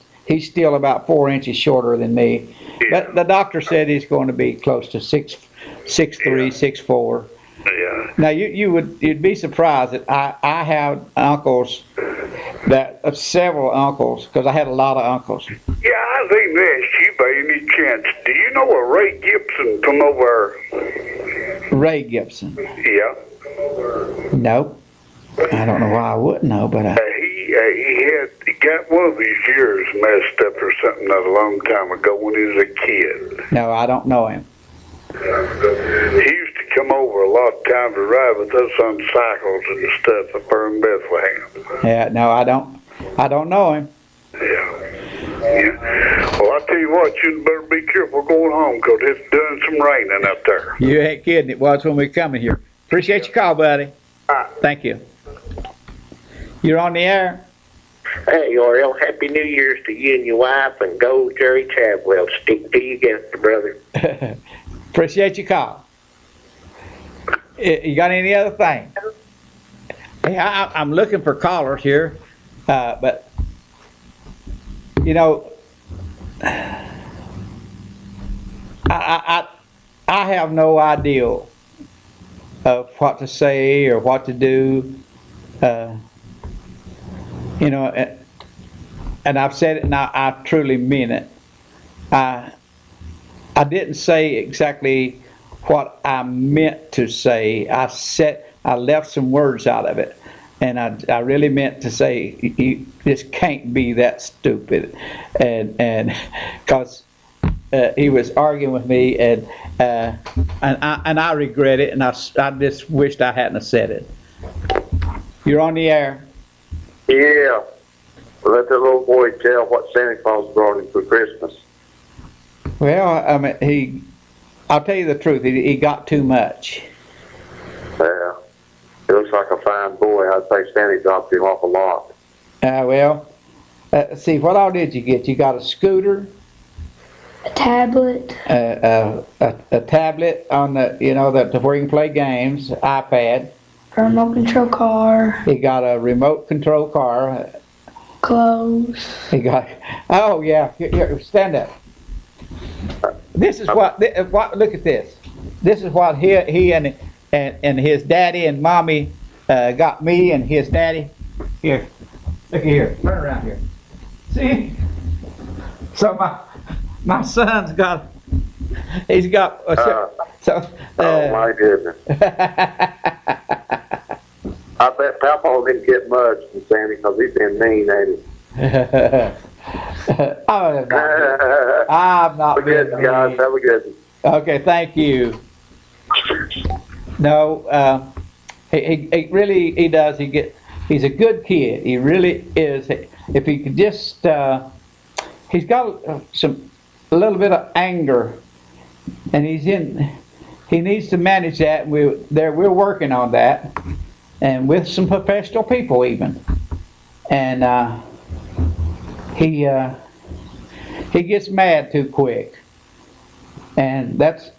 still about 4 inches shorter than me. But the doctor said he's going to be close to 6'3", 6'4". Yeah. Now you'd be surprised that I have uncles several uncles, because I had a lot of uncles. Yeah, I was even asked you by any chance. Do you know a Ray Gibson from over? Ray Gibson? Yeah. Nope. I don't know why I wouldn't know, but he got one of his ears messed up or something not a long time ago when he was a kid. No, I don't know him. He used to come over a lot of times to ride with us on cycles and stuff up there in Bethlehem. Yeah, no, I don't know him. Yeah. Well, I tell you what, you better be careful going home, because it's doing some raining up there. You ain't kidding. It was when we were coming here. Appreciate your call, buddy. Thank you. You're on the air. Hey, Oriel, Happy New Year's to you and your wife, and go Jerry Chadwell. Stick to your guns, brother. Appreciate your call. You got any other thing? Hey, I'm looking for callers here, but you know, I have no idea of what to say or what to do. You know, and I've said it, and I truly mean it. I didn't say exactly what I meant to say. I left some words out of it, and I really meant to say you just can't be that stupid, and because he was arguing with me, and I regret it, and I just wished I hadn't have said it. You're on the air. Yeah. Let the little boy tell what Santa Claus brought him for Christmas. Well, I mean, I'll tell you the truth, he got too much. Yeah. He looks like a fine boy. I'd say Santa dropped him off a lot. Well, see, what all did you get? You got a scooter, a tablet, a tablet on the, you know, where you can play games, iPad. A remote control car. He got a remote control car. Clothes. He got, oh yeah, here, stand up. This is what, look at this. This is what he and his daddy and mommy got me and his daddy. Here, look here, turn around here. See? So my son's got, he's got, oh my goodness. I bet Papa didn't get much from Sammy because he's been mean, ain't he? I'm not Have a good one, guys. Have a good one. Okay, thank you. No, he really, he does. He's a good kid. He really is. If he could just, he's got a little bit of anger, and he needs to manage that. We're working on that, and with some professional people even. And he gets mad too quick. And that's,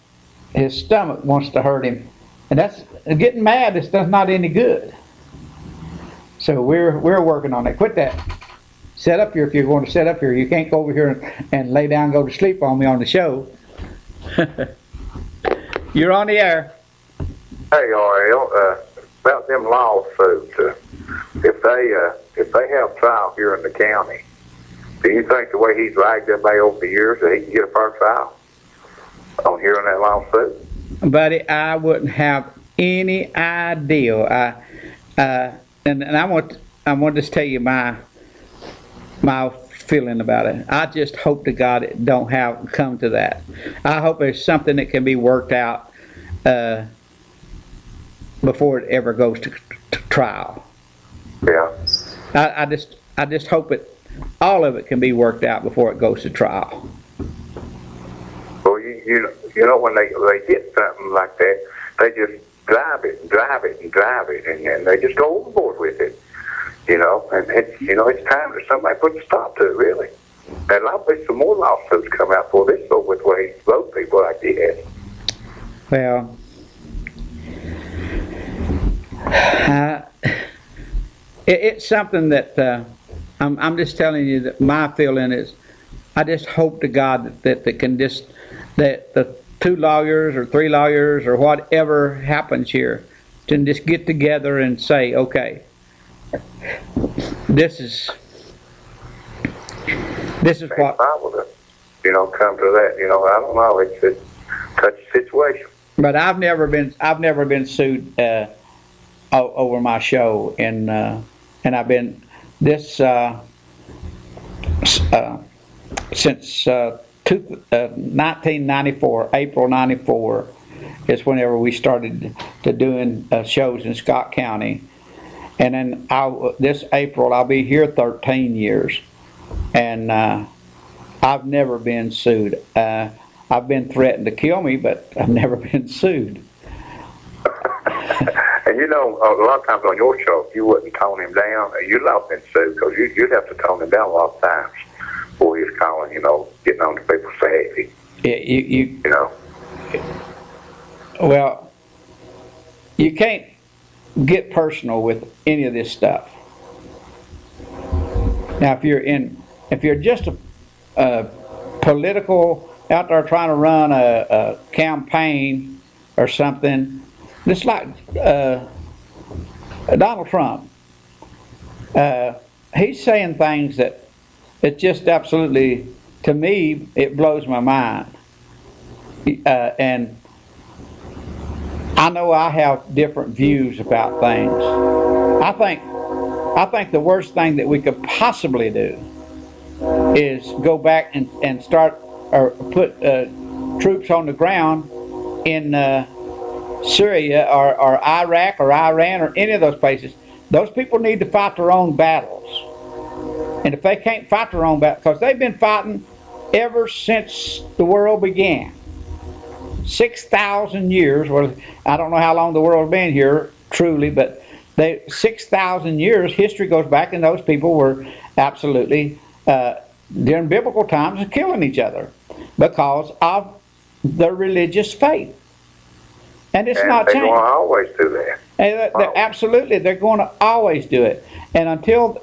his stomach wants to hurt him. And that's, getting mad is not any good. So we're working on it. Quit that. Set up here if you're going to set up here. You can't go over here and lay down and go to sleep on me on the show. You're on the air. Hey, RL, about them lawsuits, if they have trial here in the county, do you think the way he's dragged them by over the years that he can get a fair trial on hearing that lawsuit? Buddy, I wouldn't have any idea. And I want to just tell you my feeling about it. I just hope to God it don't come to that. I hope there's something that can be worked out before it ever goes to trial. Yeah. I just hope all of it can be worked out before it goes to trial. Well, you know when they get something like that, they just drive it, and they just go overboard with it. You know, and it's time that somebody puts a stop to it, really. And I'll be some more lawsuits come out for this over with the way he vote people like this. Well, it's something that I'm just telling you that my feeling is, I just hope to God that the 2 lawyers or 3 lawyers or whatever happens here can just get together and say, okay, this is what. Come to that. I don't know. It's a touchy situation. But I've never been sued over my show, and I've been this since 1994, April '94 is whenever we started to doing shows in Scott County. And then this April, I'll be here 13 years. And I've never been sued. I've been threatened to kill me, but I've never been sued. And a lot of times on your show, if you wouldn't tone him down, you'd have been sued because you'd have to tone him down a lot of times before he was calling, getting on to people's safety. Yeah, Well, you can't get personal with any of this stuff. Now, if you're just a political out there trying to run a campaign or something, just like Donald Trump, he's saying things that it's just absolutely, to me, it blows my mind. And I know I have different views about things. I think the worst thing that we could possibly do is go back and start or put troops on the ground in Syria or Iraq or Iran or any of those places. Those people need to fight their own battles. And if they can't fight their own battles, because they've been fighting ever since the world began. 6,000 years, well, I don't know how long the world's been here, truly, but 6,000 years, history goes back, and those people were absolutely, during biblical times, killing each other because of their religious faith. And it's not changing. They're going to always do that. And absolutely, they're going to always do it. And until,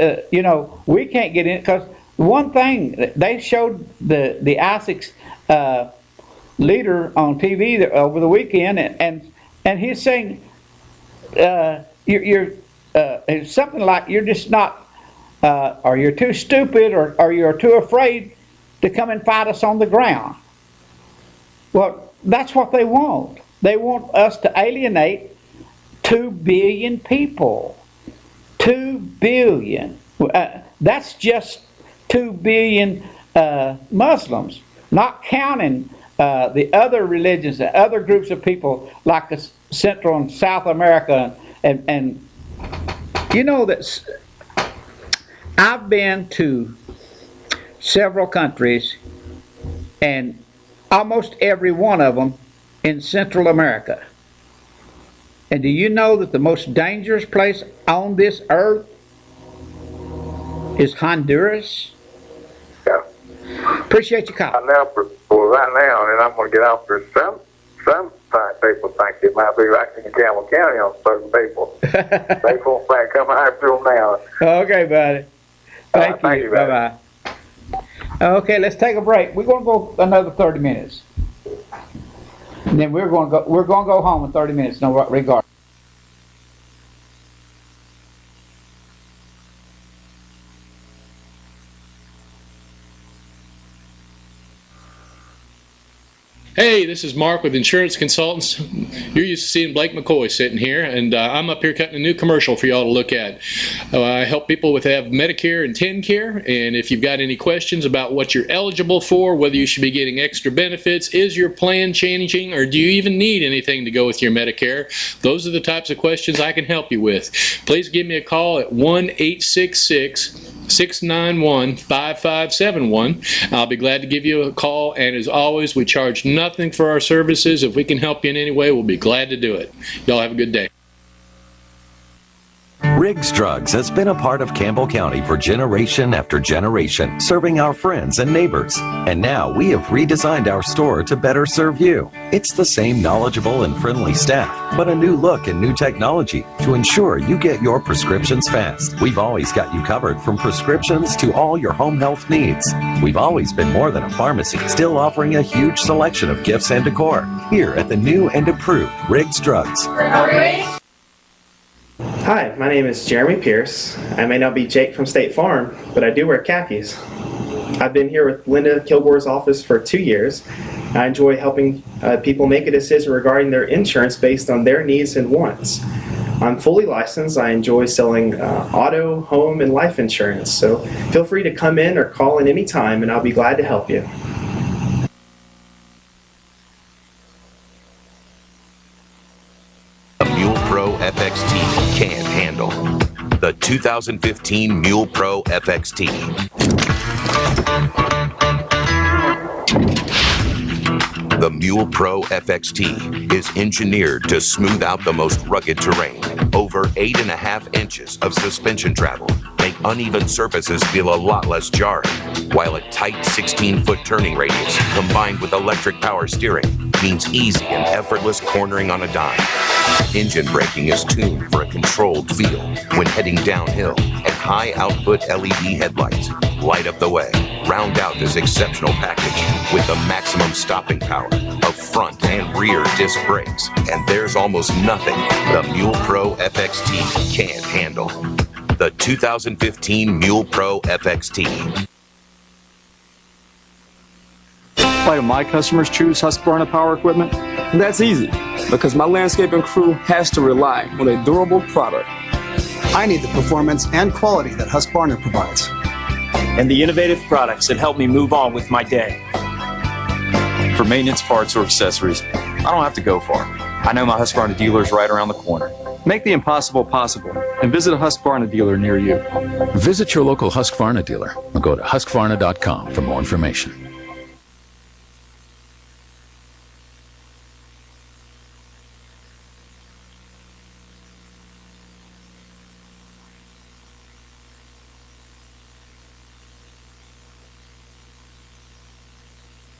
we can't get in, because one thing, they showed the ISIS leader on TV over the weekend, and he's saying, it's something like you're just not, or you're too stupid, or you're too afraid to come and fight us on the ground. Well, that's what they want. They want us to alienate 2 billion people. 2 billion. That's just 2 billion Muslims, not counting the other religions, the other groups of people like Central and South America, and that I've been to several countries, and almost every one of them in Central America. And do you know that the most dangerous place on this earth is Honduras? Yeah. Appreciate your call. Now for right now, and I'm going to get off for some people think it might be right in Campbell County on certain people. They won't think come after them now. Okay, buddy. Thank you. buddy. Bye-bye. Okay, let's take a break. We're going to go another 30 minutes. And then we're going to go home in 30 minutes, no regard. Hey, this is Mark with Insurance Consultants. You're used to seeing Blake McCoy sitting here, and I'm up here cutting a new commercial for y'all to look at. I help people have Medicare and TennCare, and if you've got any questions about what you're eligible for, whether you should be getting extra benefits, is your plan changing, or do you even need anything to go with your Medicare? Those are the types of questions I can help you with. Please give me a call at 1-866-691-5571. I'll be glad to give you a call, and as always, we charge nothing for our services. If we can help you in any way, we'll be glad to do it. Y'all have a good day. Riggs Drugs has been a part of Campbell County for generation after generation, serving our friends and neighbors. And now we have redesigned our store to better serve you. It's the same knowledgeable and friendly staff, but a new look and new technology to ensure you get your prescriptions fast. We've always got you covered from prescriptions to all your home health needs. We've always been more than a pharmacy, still offering a huge selection of gifts and decor. Here at the new and improved Riggs Drugs. Hi, my name is Jeremy Pierce. I may not be Jake from State Farm, but I do wear khakis. I've been here with Linda Kilgore's office for 2 years. I enjoy helping people make a decision regarding their insurance based on their needs and wants. I'm fully licensed. I enjoy selling auto, home, and life insurance. So feel free to come in or call in any time, and I'll be glad to help you. Mule Pro FXT can't handle. The 2015 Mule Pro FXT. The Mule Pro FXT is engineered to smooth out the most rugged terrain. Over 8.5 inches of suspension travel make uneven surfaces feel a lot less jarring, while a tight 16-foot turning radius combined with electric power steering means easy and effortless cornering on a dime. Engine braking is tuned for a controlled feel when heading downhill, and high-output LED headlights light up the way. Round out this exceptional package with the maximum stopping power of front and rear disc brakes, and there's almost nothing the Mule Pro FXT can't handle. The 2015 Mule Pro FXT. Why do my customers choose Husqvarna Power Equipment? That's easy, because my landscaping crew has to rely on a durable product. I need the performance and quality that Husqvarna provides. And the innovative products that help me move on with my day. For maintenance parts or accessories, I don't have to go far. I know my Husqvarna dealer is right around the corner. Make the impossible possible and visit a Husqvarna dealer near you. Visit your local Husqvarna dealer or go to husqvarna.com for more information.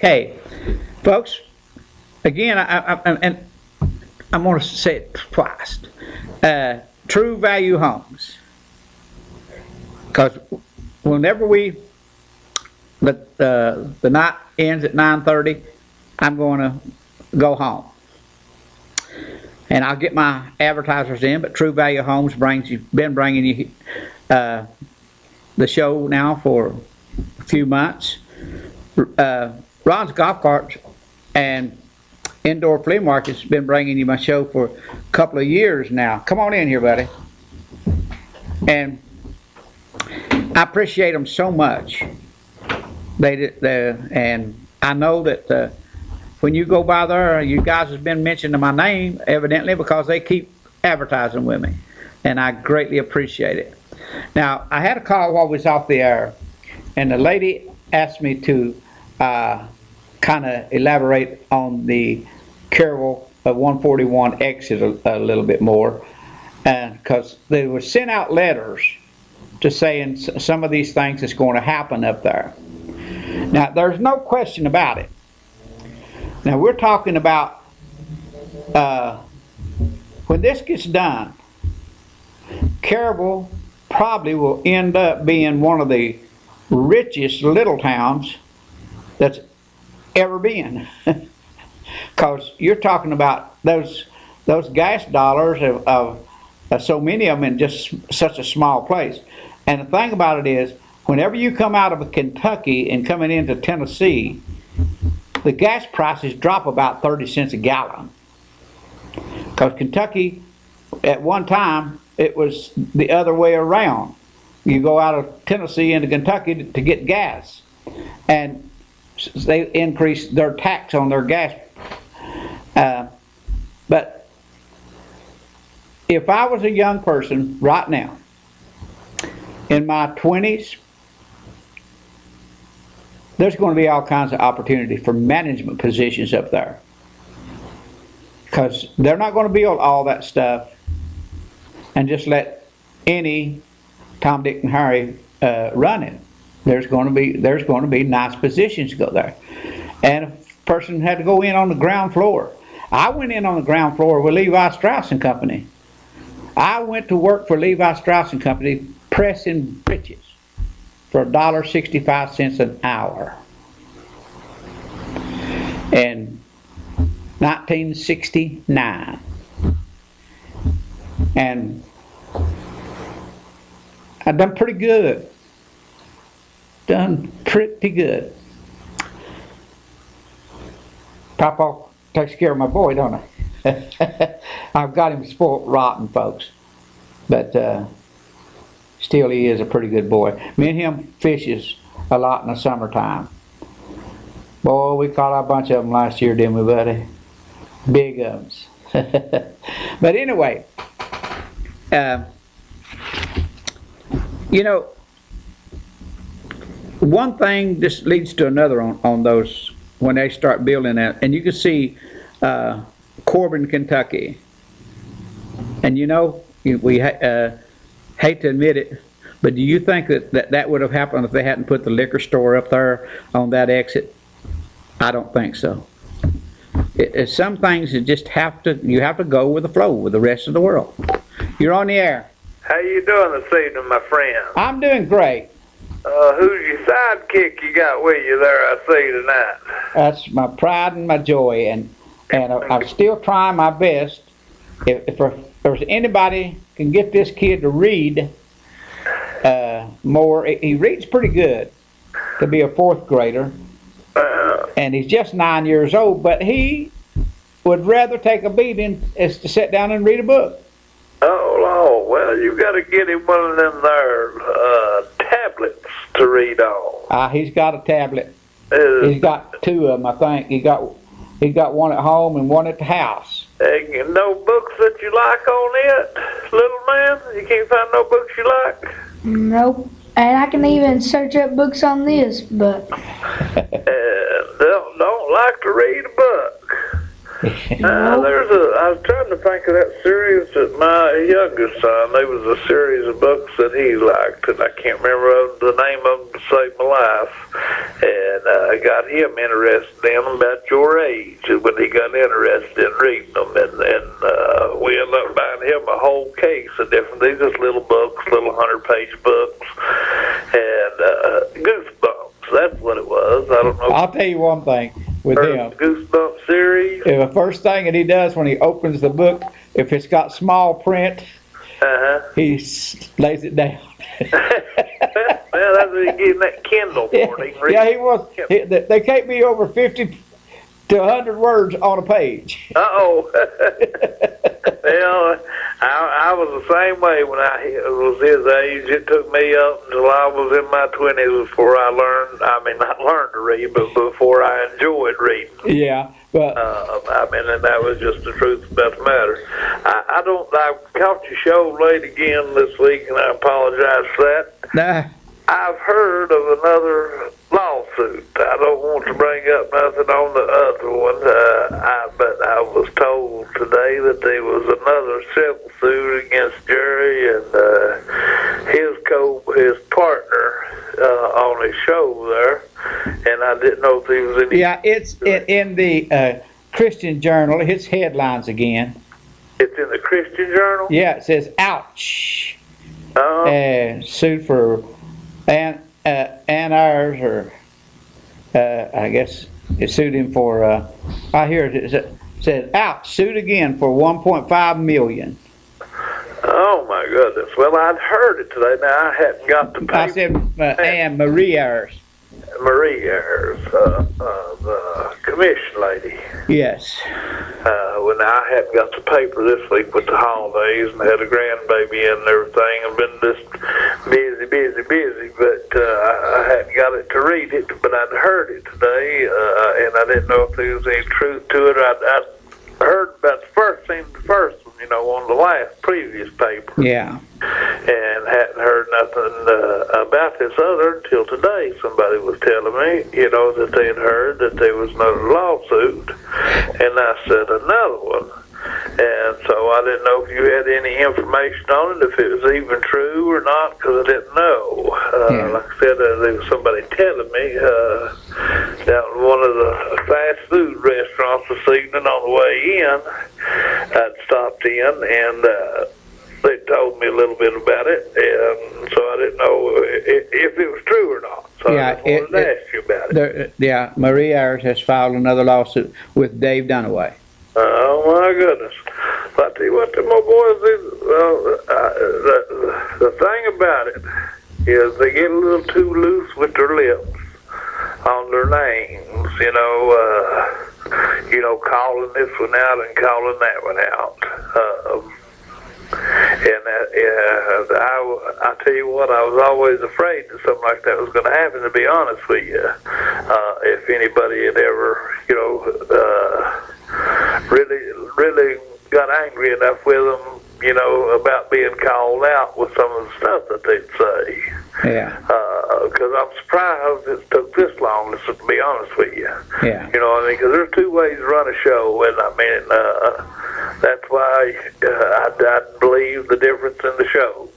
Okay, folks, again, I'm going to say it twice. True Value Homes. Because whenever the night ends at 9:30, I'm going to go home. And I'll get my advertisers in, but True Value Homes been bringing you the show now for a few months. Ron's Golf Carts and Indoor Flea Market's been bringing you my show for a couple of years now. Come on in here, buddy. And I appreciate them so much. And I know that when you go by there, you guys have been mentioning my name, evidently, because they keep advertising with me. And I greatly appreciate it. Now, I had a call while we was off the air, and the lady asked me to kind of elaborate on the Carroll 141 exit a little bit more, because they were sent out letters to saying some of these things that's going to happen up there. Now, there's no question about it. Now, we're talking about when this gets done, Caryville probably will end up being one of the richest little towns that's ever been. Because you're talking about those gas dollars of so many of them in just such a small place. And the thing about it is, whenever you come out of Kentucky and coming into Tennessee, the gas prices drop about 30 cents a gallon. Because Kentucky, at one time, it was the other way around. You go out of Tennessee into Kentucky to get gas. And they increased their tax on their gas. But if I was a young person right now, in my 20s, there's going to be all kinds of opportunity for management positions up there. Because they're not going to build all that stuff and just let any Tom, Dick, and Harry run it. There's going to be nice positions to go there. And a person had to go in on the ground floor. I went in on the ground floor with Levi Strauss and Company. I went to work for Levi Strauss and Company pressing breeches for $1.65 an hour in 1969. And I've done pretty good. Done pretty good. Papa takes care of my boy, don't I? I've got him spoiled rotten, folks. But still, he is a pretty good boy. Me and him fishes a lot in the summertime. Boy, we caught a bunch of them last year, didn't we, buddy? Big uns. But anyway, you know, one thing just leads to another on those when they start building that. And you can see Corbin, Kentucky. And you know, we hate to admit it, but do you think that would have happened if they hadn't put the liquor store up there on that exit? I don't think so. Some things you just have to go with the flow with the rest of the world. You're on the air. How you doing this evening, my friend? I'm doing great. Who's your sidekick you got with you there, I see tonight? That's my pride and my joy, and I'm still trying my best. If there's anybody can get this kid to read more, he reads pretty good to be a fourth grader, and he's just 9 years old, but he would rather take a beating as to sit down and read a book. Oh, Lord. Well, you got to get him one of them there tablets to read on. He's got a tablet. He's got two of them, I think. He got one at home and one at the house. And no books that you like on it, little man? You can't find no books you like? Nope. And I can even search up books on this, but don't like to read a book. I was trying to think of that series that my youngest son, there was a series of books that he liked, and I can't remember the name of them to save my life. And I got him interested in them about your age when he got interested in reading them. And we ended up buying him a whole case of different, these just little books, little 100-page books. And Goosebumps, that's what it was. I don't know. I'll tell you one thing with him. Goosebumps series. The first thing that he does when he opens the book, if it's got small print, he lays it down. Well, that's what he's getting that Kindle for. He was. They can't be over 50 to 100 words on a page. Uh-oh. Well, I was the same way when I was his age. It took me up until I was in my 20s before I not learned to read, but before I enjoyed reading. Yeah, but and that was just the truth about the matter. I caught your show late again this week, and I apologize for that. Nah. I've heard of another lawsuit. I don't want to bring up nothing on the other one, but I was told today that there was another civil suit against Jerry and his partner on his show there. and I didn't know if there was any. Yeah, it's in the Christian Journal. It's headlines again. It's in the Christian Journal? Yeah, it says, ouch. Oh. Sued for hours, or I guess it sued him for, I hear it said, ouch, sued again for $1.5 million. Oh my goodness. Well, I'd heard it today. Now I hadn't got the paper. I said, Anne Marie Ayers. Marie Ayers, the commission lady. Yes. Well, now I hadn't got the paper this week with the holidays, and I had a grandbaby in and everything, and been just busy, but I hadn't got it to read it, but I'd heard it today, and I didn't know if there was any truth to it. I'd heard about the first one, you know, on the previous paper. Yeah. And hadn't heard nothing about this other until today. Somebody was telling me, you know, that they had heard that there was another lawsuit, and I said another one. And so I didn't know if you had any information on it, if it was even true or not, because I didn't know. Like I said, there was somebody telling me down at one of the fast food restaurants this evening on the way in. I'd stopped in, and they told me a little bit about it, and so I didn't know if it was true or not. So I just wanted to ask you about it. Yeah, Marie Ayers has filed another lawsuit with Dave Dunaway. Oh my goodness! But I tell you what, my boys is. The thing about it is they get a little too loose with their lips on their names. You know, calling this one out and calling that one out. I tell you what, I was always afraid that something like that was going to happen, to be honest with you. If anybody had ever, you know, really got angry enough with them, you know, about being called out with some of the stuff that they'd say. Yeah. Because I'm surprised it took this long, to be honest with you. Yeah. You know what I mean? Because there's two ways to run a show, and I mean, that's why I believe the difference in the shows,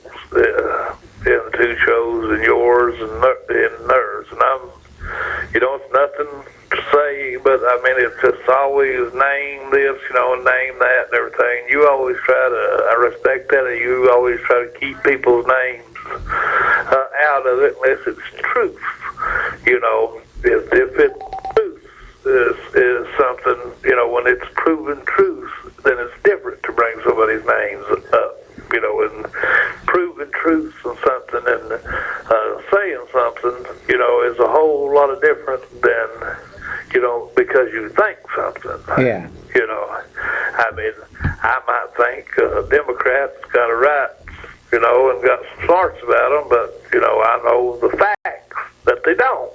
in the two shows, and yours and theirs. And you know, it's nothing to say, but I mean, it's just always name this, you know, and name that and everything. You always I respect that, and you always try to keep people's names out of it unless it's truth. You know, if it's truth is something, you know, when it's proven truth, then it's different to bring somebody's names up. You know, and proving truth and something and saying something, you know, is a whole lot of different than, you know, because you think something. Yeah. You know, I mean, I might think Democrats got a right, you know, and got some smarts about them, but, you know, I know the facts that they don't.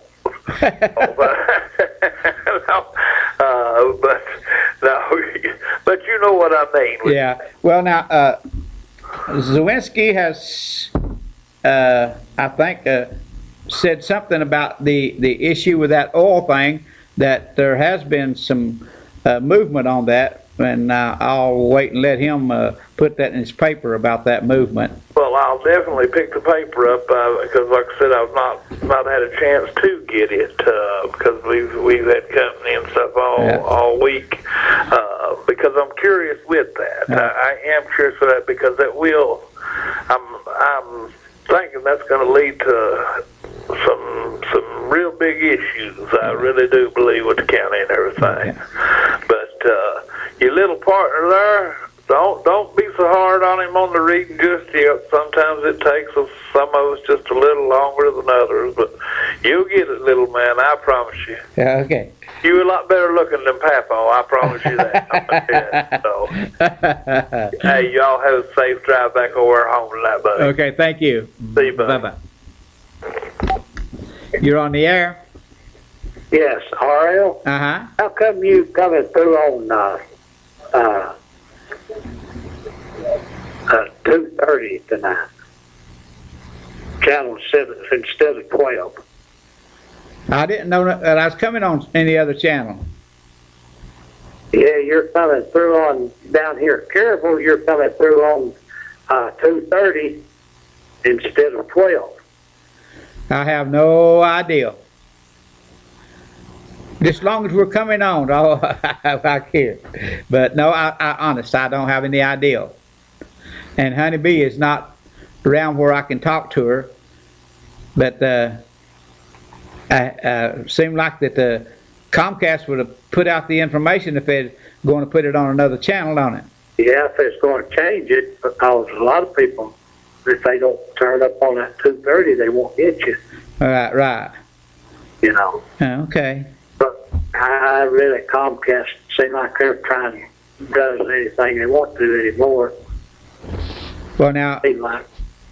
But you know what I mean. Yeah. Well, now, Zawinski has, I think, said something about the issue with that oil thing, that there has been some movement on that, and I'll wait and let him put that in his paper about that movement. Well, I'll definitely pick the paper up because, like I said, I've not had a chance to get it because we've had company and stuff all week. Because I'm curious with that. I am curious with that because that will. I'm thinking that's going to lead to some real big issues. I really do believe with the county and everything. But your little partner there, don't be so hard on him on the reading just yet. Sometimes it takes some of us just a little longer than others, but you'll get it, little man. I promise you. Yeah. Okay. You're a lot better looking than Papo. I promise you that. So, hey, y'all have a safe drive back over home tonight, buddy. Okay. Thank you. See you, buddy. Bye-bye. You're on the air. Yes, RL. Uh-huh. How come you coming through on 2:30 tonight? Channel 7 instead of 12. I didn't know that I was coming on any other channel. Yeah, you're coming through on down here at Caribou. You're coming through on 2:30 instead of 12. I have no idea. Just as long as we're coming on, I care. But no, I honest, I don't have any idea. And Honeybee is not around where I can talk to her. But seemed like that the Comcast would have put out the information if they're going to put it on another channel on it. Yeah, if it's going to change it, because a lot of people, if they don't turn up on that 2:30, they won't get you. Right. You know. Okay. But I really, Comcast seem like they're trying to do anything they want to anymore. Well, now, Seem like.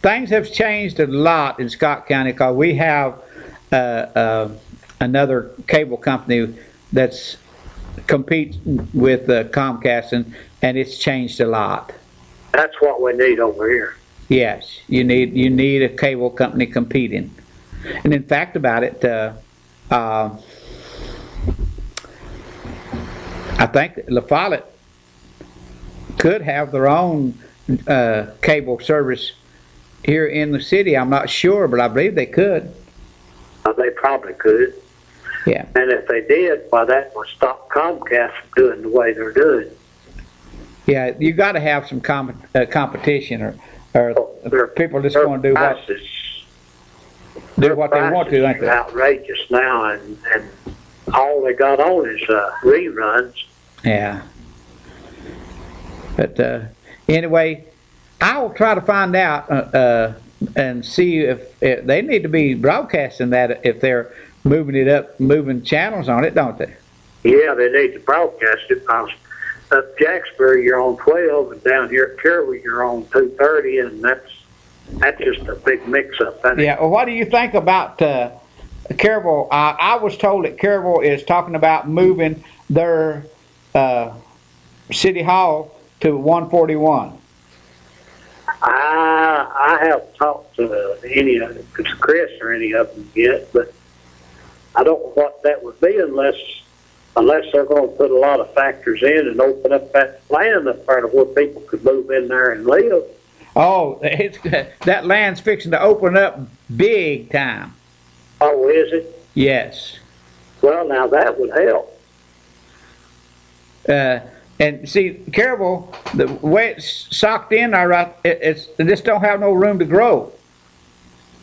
things have changed a lot in Scott County because we have another cable company that's competes with Comcast, and it's changed a lot. That's what we need over here. Yes, you need a cable company competing. And in fact about it, I think La Follette could have their own cable service here in the city. I'm not sure, but I believe they could. They probably could. Yeah. And if they did, well, that would stop Comcast from doing the way they're doing. Yeah, you got to have some competition, or people just going to do what they want to, ain't they? Outrageous now, and all they got on is reruns. Yeah. But anyway, I will try to find out and see if they need to be broadcasting that if they're moving it up, moving channels on it, don't they? Yeah, they need to broadcast it because up Jacksboro you're on 12, and down here at Carroll you're on 2:30, and that's just a big mix-up. Yeah. Well, what do you think about Carroll? I was told that Carroll is talking about moving their city hall to 141. I haven't talked to any of them, Chris or any of them yet, but I don't know what that would be unless they're going to put a lot of factors in and open up that land up there to where people could move in there and live. Oh, that land's fixing to open up big time. Oh, is it? Yes. Well, now that would help. And see, Carroll, the way it's socked in there, right, it just don't have no room to grow.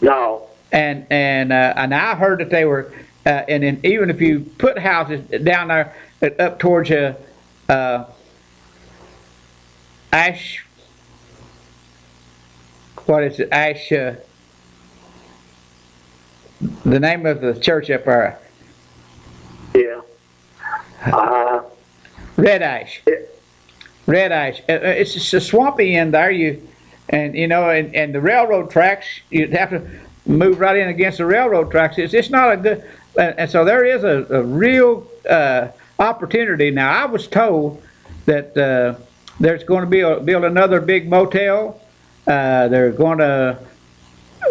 No. And I heard that they were, and then even if you put houses down there up towards Ash, what is it? Ash, the name of the church up there. Yeah. Red Ash. Red Ash. It's just a swampy in there. And the railroad tracks, you'd have to move right in against the railroad tracks. It's not a good, and so there is a real opportunity. Now, I was told that there's going to build another big motel. They're going to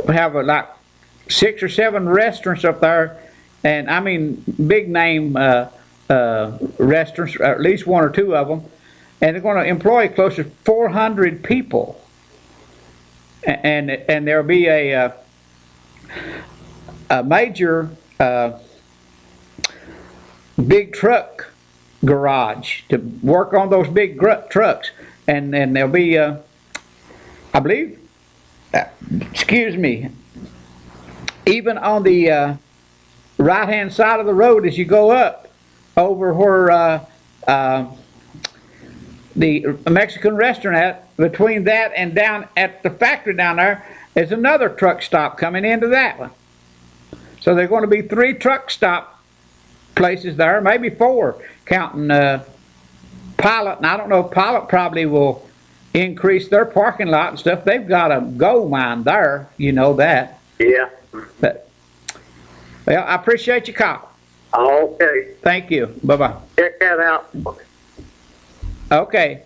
have like 6 or 7 restaurants up there, and I mean big name restaurants, or at least 1 or 2 of them, and they're going to employ close to 400 people, and there'll be a major big truck garage to work on those big trucks, and there'll be I believe, excuse me, even on the right hand side of the road as you go up over where the Mexican restaurant at, between that and down at the factory down there is another truck stop coming into that one. So there's going to be 3 truck stop places there, maybe 4, counting Pilot. And I don't know if Pilot probably will increase their parking lot and stuff. They've got a gold mine there, you know that. Yeah. But, well, I appreciate your call. Okay. Thank you. Bye-bye. Check that out. Okay.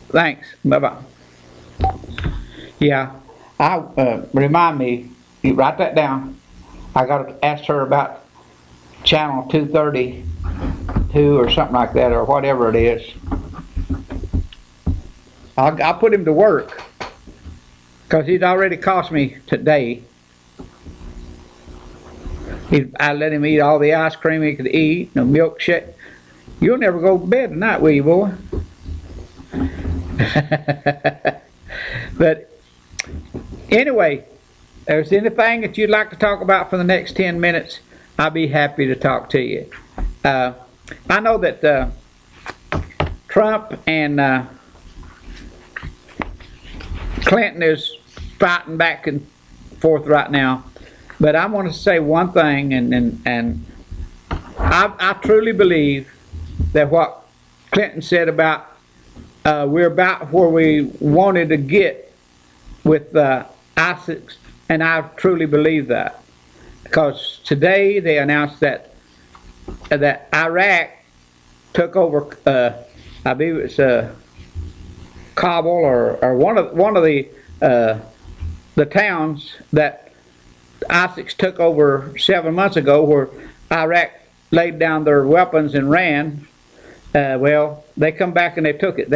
Thanks. Bye-bye. Yeah. Remind me, you write that down. I got to ask her about channel 232 or something like that, or whatever it is. I'll put him to work because he's already cost me today. I let him eat all the ice cream he could eat, no milkshake. You'll never go to bed tonight, will you, boy? But anyway, if there's anything that you'd like to talk about for the next 10 minutes, I'll be happy to talk to you. I know that Trump and Clinton is fighting back and forth right now, but I want to say one thing, and I truly believe that what Clinton said about we're about where we wanted to get with ISIS, and I truly believe that, because today they announced that Iraq took over. I believe it's Kabul or one of the towns that ISIS took over 7 months ago, where Iraq laid down their weapons and ran. Well, they come back and they took it.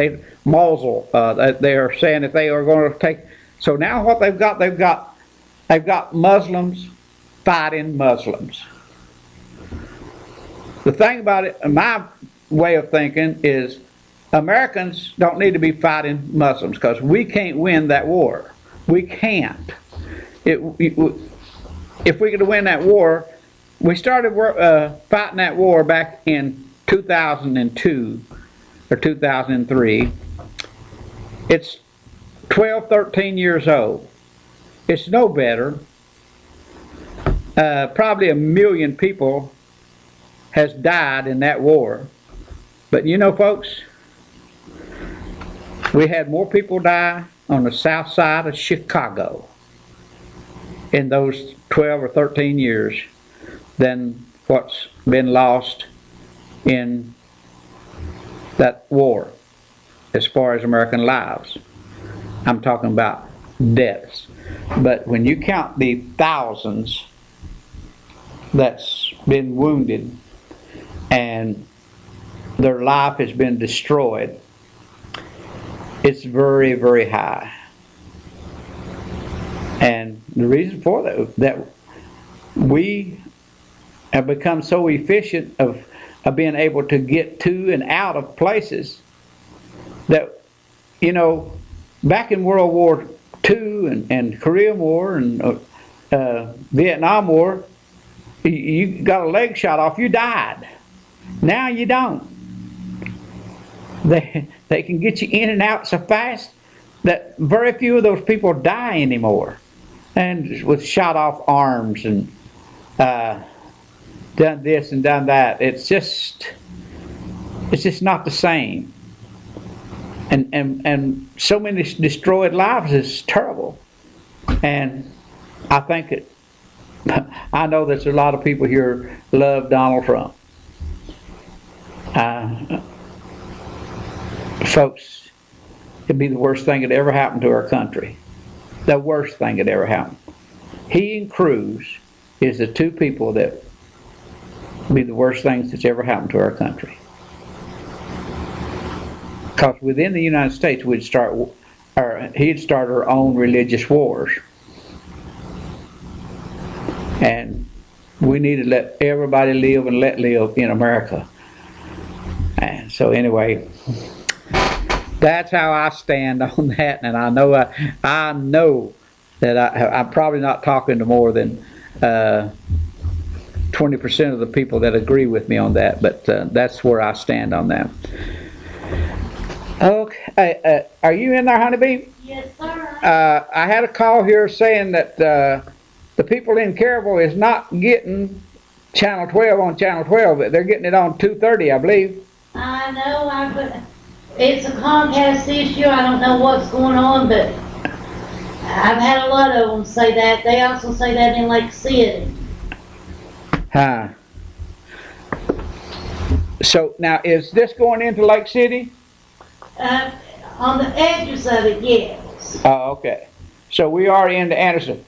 Mosul. They are saying that they are going to take. So now what they've got Muslims fighting Muslims. The thing about it, my way of thinking, is Americans don't need to be fighting Muslims, because we can't win that war. We can't. If we could win that war, we started fighting that war back in 2002 or 2003. It's 12, 13 years old. It's no better. Probably 1 million people has died in that war. But you know, folks, we had more people die on the south side of Chicago in those 12 or 13 years than what's been lost in that war as far as American lives. I'm talking about deaths. But when you count the thousands that's been wounded and their life has been destroyed, it's very, very high. And the reason for that we have become so efficient of being able to get to and out of places that, you know, back in World War II and Korean War and Vietnam War, you got a leg shot off, you died. Now you don't. They can get you in and out so fast that very few of those people die anymore, and with shot off arms and done this and done that. It's just not the same. And so many destroyed lives is terrible. And I think I know there's a lot of people here love Donald Trump. Folks, it'd be the worst thing that ever happened to our country. The worst thing that ever happened. He and Cruz is the two people that would be the worst things that's ever happened to our country. Because within the United States, he'd start our own religious wars. And we need to let everybody live and let live in America. And so anyway, that's how I stand on that, and I know that I'm probably not talking to more than 20% of the people that agree with me on that, but that's where I stand on that. Okay, are you in there, Honeybee? Yes, sir. I had a call here saying that the people in Caryville is not getting Channel 12 on Channel 12, but they're getting it on 230, I believe. I know, it's a Comcast issue. I don't know what's going on, but I've had a lot of them say that. They also say that in Lake City. Huh. So now, is this going into Lake City? On the edges of it, yes. Oh, okay. So we are into Anderson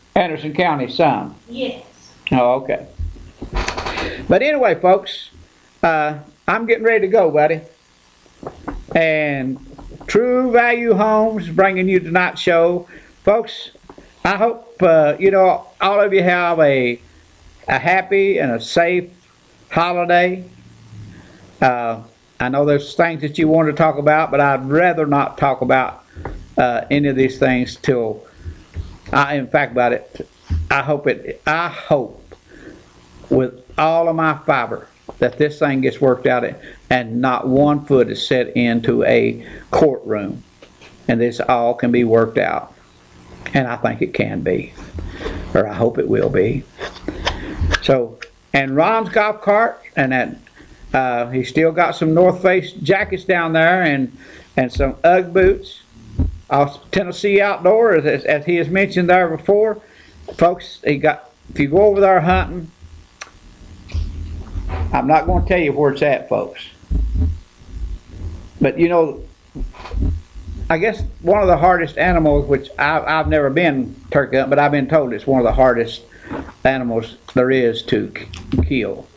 County some. Yes. Oh, okay. But anyway, folks, I'm getting ready to go, buddy. And True Value Homes bringing you tonight's show. Folks, I hope, all of you have a a happy and a safe holiday. I know there's things that you want to talk about, but I'd rather not talk about any of these things till in fact about it. I hope with all of my fiber that this thing gets worked out and not one foot is set into a courtroom, and this all can be worked out. And I think it can be, or I hope it will be. So, and Ron's golf cart, and that he's still got some North Face jackets down there, and some UGG boots. Tennessee Outdoor, as he has mentioned there before, folks. If you go over there hunting, I'm not going to tell you where it's at, folks. But you know, I guess one of the hardest animals, which I've never been turkey hunting, but I've been told it's one of the hardest animals there is to kill.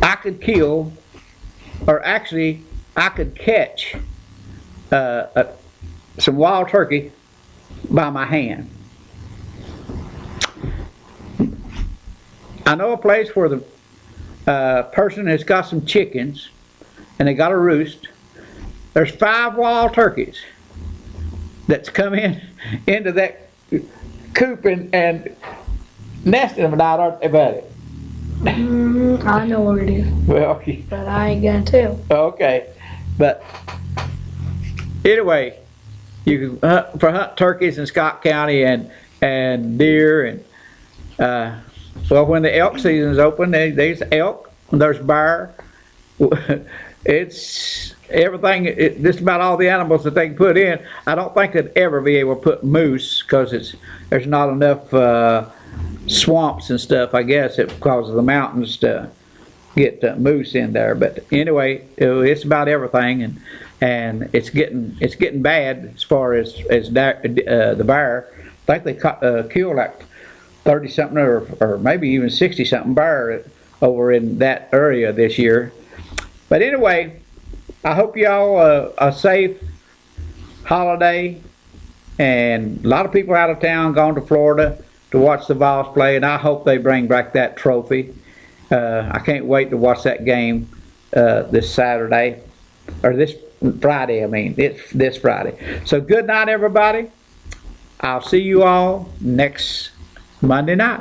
I could kill, or actually, I could catch some wild turkey by my hand. I know a place where the person has got some chickens and they got a roost. There's 5 wild turkeys that's come into that coop and nested them, and I don't about it. I know where it is. Well, but I ain't gonna tell. Okay, but anyway, you can hunt turkeys in Scott County and deer and well, when the elk season is open, there's elk, there's bear. It's everything. Just about all the animals that they can put in. I don't think they'd ever be able to put moose because there's not enough swamps and stuff. I guess because of the mountains to get moose in there. But anyway, it's about everything, and it's getting bad as far as the bear. I think they killed like 30-something or maybe even 60-something bear over in that area this year. But anyway, I hope y'all a safe holiday, and a lot of people out of town going to Florida to watch the Vols play, and I hope they bring back that trophy. I can't wait to watch that game this Saturday, or this Friday, I mean. It's this Friday. So good night, everybody. I'll see you all next Monday night.